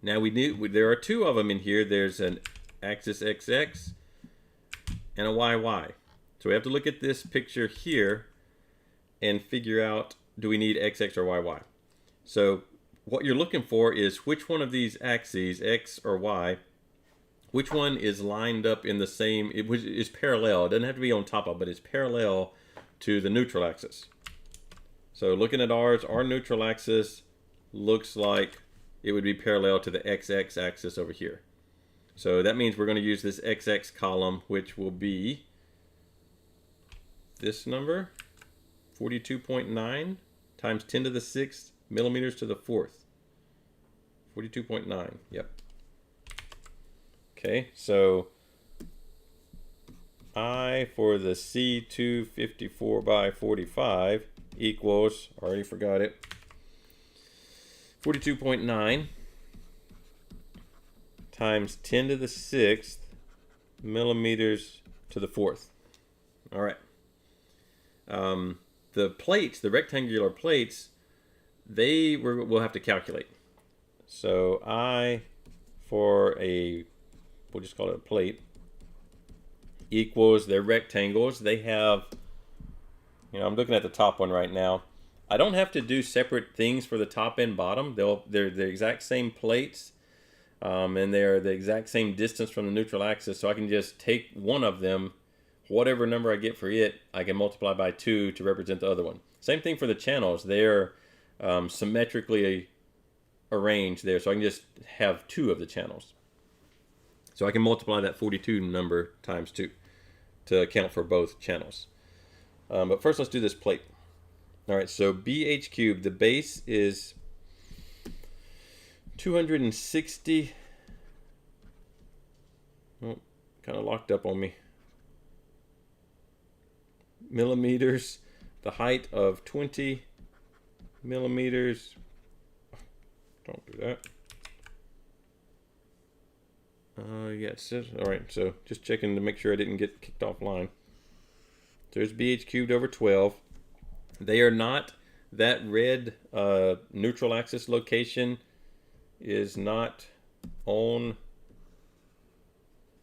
Now there are two of them in here. There's an axis XX and a YY. So we have to look at this picture here and figure out, do we need XX or YY? So what you're looking for is which one of these axes, X or Y, which one is lined up in the same, which is parallel. It doesn't have to be on top of, but it's parallel to the neutral axis. So looking at ours, our neutral axis looks like it would be parallel to the XX axis over here. So that means we're going to use this XX column, which will be this number, 42.9 times 10 to the 6th millimeters to the 4th. 42.9, yep. Okay, so I for the C254 by 45 equals, already forgot it, 42.9 times 10 to the 6th millimeters to the 4th. All right. The plates, the rectangular plates, we'll have to calculate. So I for we'll just call it a plate, equals their rectangles. They have, I'm looking at the top one right now. I don't have to do separate things for the top and bottom. They're the exact same plates, and they're the exact same distance from the neutral axis. So I can just take one of them, whatever number I get for it, I can multiply by 2 to represent the other one. Same thing for the channels. They're symmetrically arranged there, so I can just have 2 of the channels. So I can multiply that 42 number times 2 to account for both channels. But first let's do this plate. All right, so BH cubed, the base is 260. Oh, kind of locked up on me. Millimeters. The height of 20 millimeters Don't do that. Yeah, it says, all right, so just checking to make sure I didn't get kicked offline. There's BH cubed over 12. They are not, that red neutral axis location is not on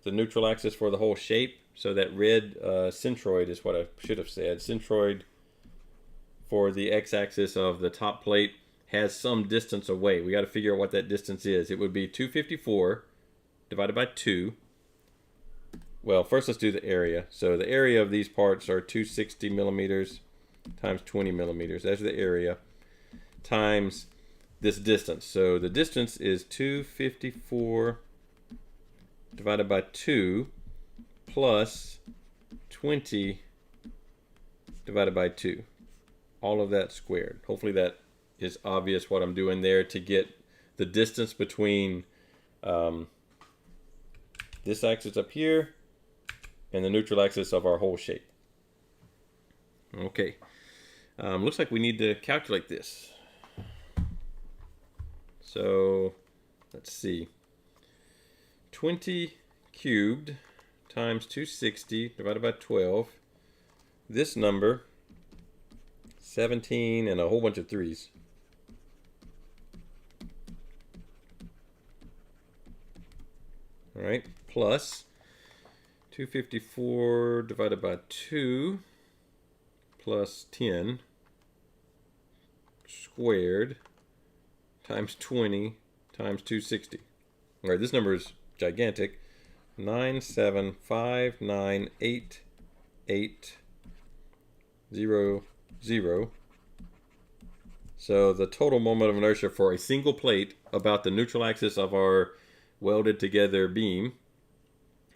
the neutral axis for the whole shape. So that red centroid is what I should have said. Centroid for the x-axis of the top plate has some distance away. We got to figure out what that distance is. It would be 254 divided by 2. Well, first let's do the area. So the area of these parts are 260 millimeters times 20 millimeters. That's the area times this distance. So the distance is 254 divided by 2 plus 20 divided by 2. All of that squared. Hopefully that is obvious what I'm doing there to get the distance between this axis up here and the neutral axis of our whole shape. Okay. Looks like we need to calculate this. So let's see. 20 cubed times 260 divided by 12. This number, 17 and a whole bunch of 3's. All right, plus 254 divided by 2 plus 10 squared times 20 times 260. All right, this number is gigantic. 9759880. So the total moment of inertia for a single plate about the neutral axis of our welded together beam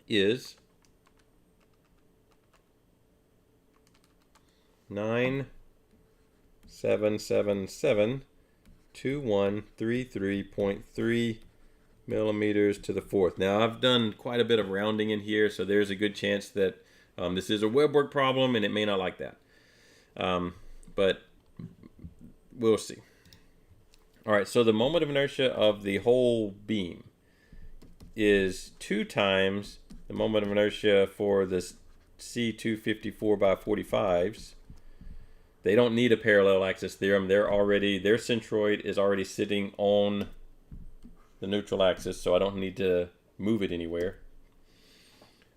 is 97772133.3 millimeters to the fourth. Now I've done quite a bit of rounding in here, so there's a good chance that this is a web work problem and it may not like that. But we'll see. All right, so the moment of inertia of the whole beam is 2 times the moment of inertia for this C254 by 45s. They don't need a parallel axis theorem. Their centroid is already sitting on the neutral axis, so I don't need to move it anywhere.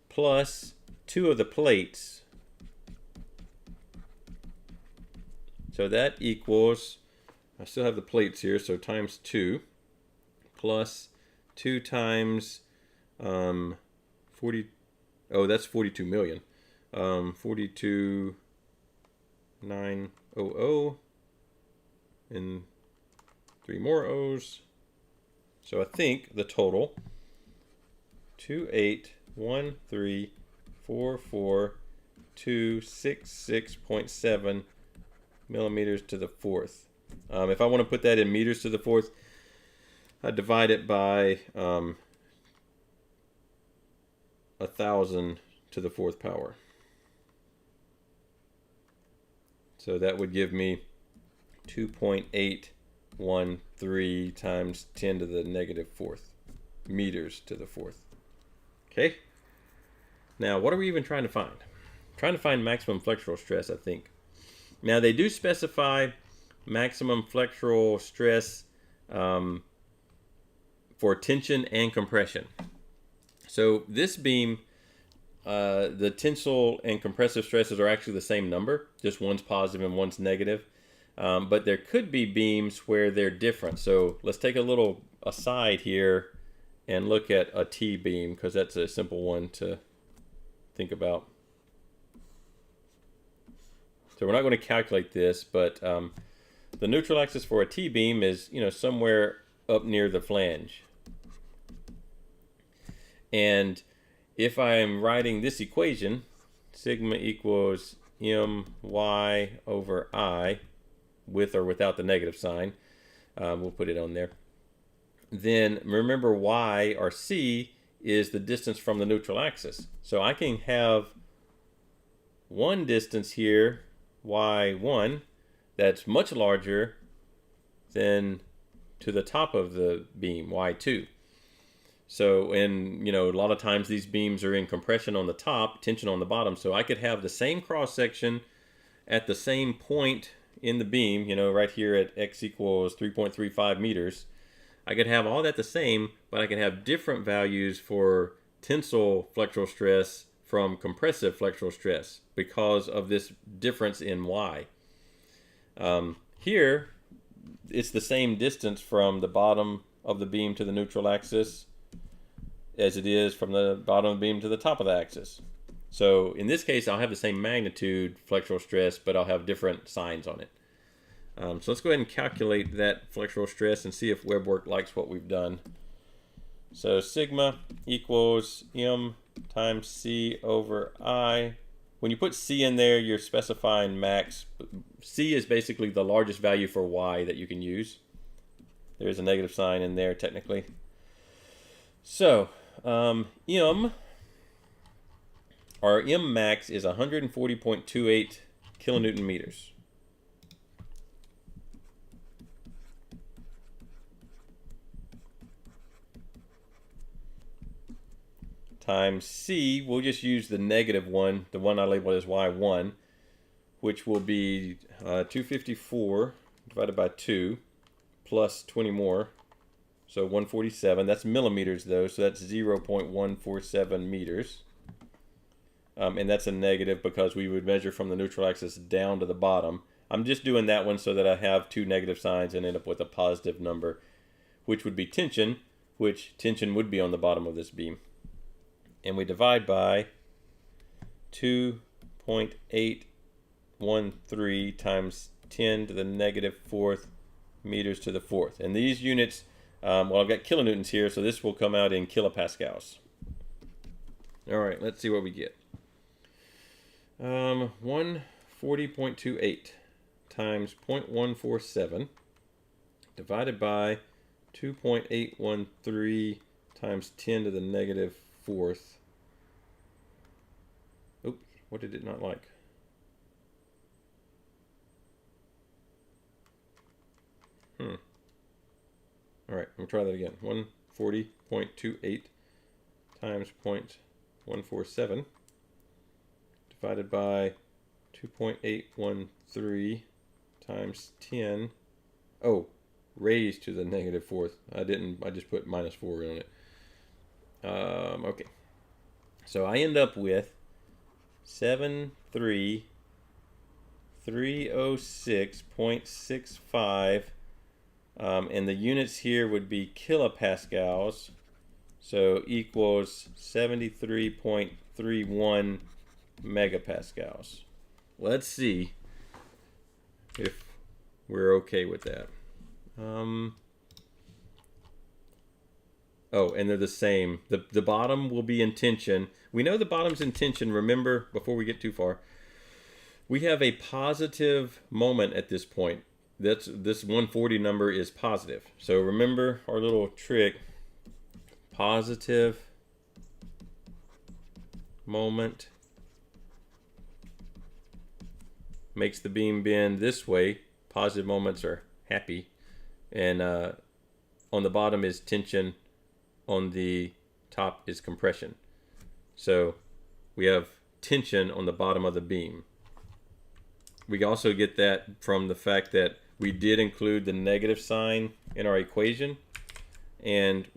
Plus 2 of the plates. So that equals, I still have the plates here, so times 2 plus 2 times 40, oh, that's 42 million. 42,900 and 3 more O's. So I think the total 281344266.7 millimeters to the fourth. If I want to put that in meters to the fourth, I divide it by 1,000 to the fourth power. So that would give me 2.813 times 10 to the negative fourth meters to the fourth. Okay. Now, what are we even trying to find? Trying to find maximum flexural stress, I think. Now, they do specify maximum flexural stress for tension and compression. So this beam, the tensile and compressive stresses are actually the same number, just one's positive and one's negative. But there could be beams where they're different. So let's take a little aside here and look at a T beam, because that's a simple one to think about. So we're not going to calculate this, but the neutral axis for a T beam is, somewhere up near the flange. And if I am writing this equation, sigma equals my over I, with or without the negative sign, we'll put it on there. Then remember y, or c, is the distance from the neutral axis. So I can have one distance here, y1, that's much larger than to the top of the beam, Y2. So, and a lot of times these beams are in compression on the top, tension on the bottom. So I could have the same cross section at the same point in the beam, right here at x equals 3.35 meters. I could have all that the same, but I could have different values for tensile flexural stress from compressive flexural stress because of this difference in y. Here, it's the same distance from the bottom of the beam to the neutral axis as it is from the bottom of the beam to the top of the axis. So in this case, I'll have the same magnitude flexural stress, but I'll have different signs on it. So let's go ahead and calculate that flexural stress and see if WebWork likes what we've done. So sigma equals m times c over I. When you put c in there, you're specifying max. C is basically the largest value for y that you can use. There's a negative sign in there technically. So m max is 140.28 kilonewton meters. Times c, we'll just use the negative one, the one I labeled as y1, which will be 254 divided by 2 plus 20 more, so 147. That's millimeters though, so that's 0.147 meters. And that's a negative because we would measure from the neutral axis down to the bottom. I'm just doing that one so that I have two negative signs and end up with a positive number, which would be tension, which tension would be on the bottom of this beam. And we divide by 2.813 times 10 to the negative fourth meters to the fourth. And these units, well, I've got kilonewtons here, so this will come out in kilopascals. All right, let's see what we get. 140.28 times 0.147 divided by 2.813 times 10 to the negative fourth. Oops, what did it not like? All right, I'm gonna try that again. 140.28 times 0.147 divided by 2.813 times 10. Oh, raised to the negative fourth. I just put minus 4 on it. Okay. So I end up with 73306.65. And the units here would be kilopascals. So equals 73.31 megapascals. Let's see if we're okay with that. Oh, and they're the same. The bottom will be in tension. We know the bottom's in tension. Remember, before we get too far, we have a positive moment at this point. This 140 number is positive. So remember our little trick. Positive moment makes the beam bend this way. Positive moments are happy. And on the bottom is tension. On the top is compression. So we have tension on the bottom of the beam. We also get that from the fact that we did include the negative sign in our equation. And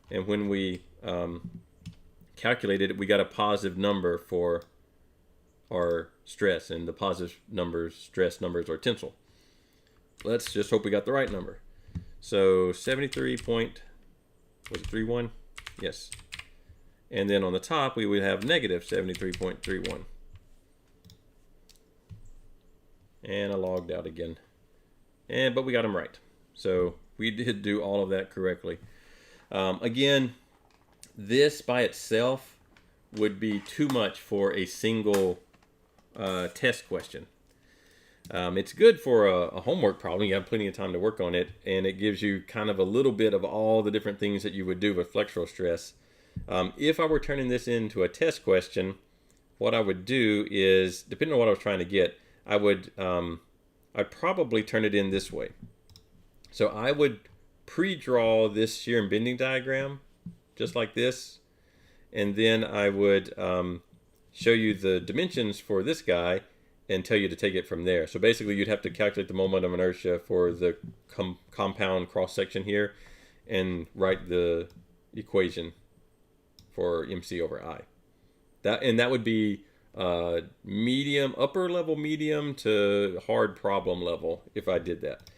when we calculated it, we got a positive number for our stress, and the positive numbers, stress numbers, are tensile. Let's just hope we got the right number. So 73.31? Yes. And then on the top, we would have negative 73.31. And I logged out again. But we got them right. So we did do all of that correctly. Again, this by itself would be too much for a single test question. It's good for a homework problem. You have plenty of time to work on it, and it gives you kind of a little bit of all the different things that you would do with flexural stress. If I were turning this into a test question, what I would do is, depending on what I was trying to get, I'd probably turn it in this way. So I would pre-draw this shear and bending diagram, just like this. And then I would show you the dimensions for this guy and tell you to take it from there. So basically you'd have to calculate the moment of inertia for the compound cross-section here and write the equation for MC over I. That would be medium, upper level medium to hard problem level if I did that.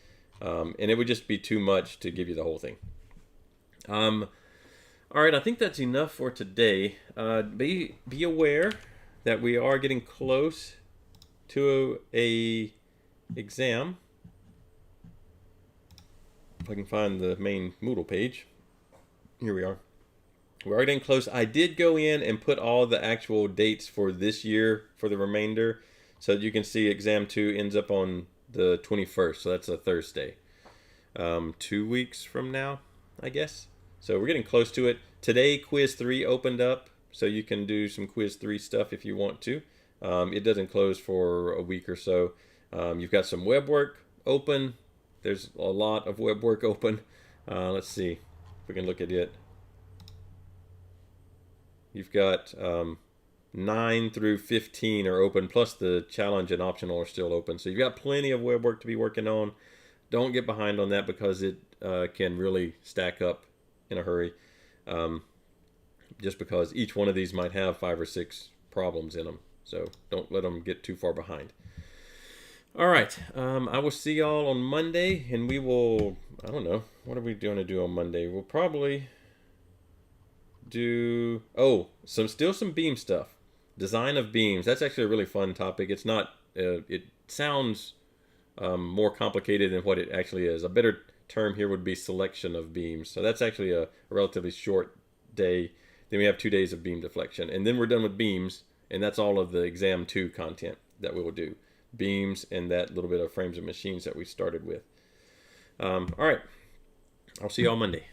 And it would just be too much to give you the whole thing. All right, I think that's enough for today. Be aware that we are getting close to a exam. If I can find the main Moodle page. Here we are. We are getting close. I did go in and put all the actual dates for this year for the remainder. So you can see exam 2 ends up on the 21st. So that's a Thursday. 2 weeks from now, I guess. So we're getting close to it. Today, quiz 3 opened up. So you can do some quiz 3 stuff if you want to. It doesn't close for a week or so. You've got some web work open. There's a lot of web work open. Let's see if we can look at it. You've got 9 through 15 are open, plus the challenge and optional are still open. So you've got plenty of web work to be working on. Don't get behind on that because it can really stack up in a hurry. Just because each one of these might have 5 or 6 problems in them. So don't let them get too far behind. All right. I will see y'all on Monday, and we will, I don't know, what are we going to do on Monday? We'll probably do, still some beam stuff. Design of beams. That's actually a really fun topic. It's not, it sounds more complicated than what it actually is. A better term here would be selection of beams. So that's actually a relatively short day. Then we have 2 days of beam deflection. And then we're done with beams, and that's all of the exam 2 content that we will do. Beams and that little bit of frames and machines that we started with. All right. I'll see you all Monday.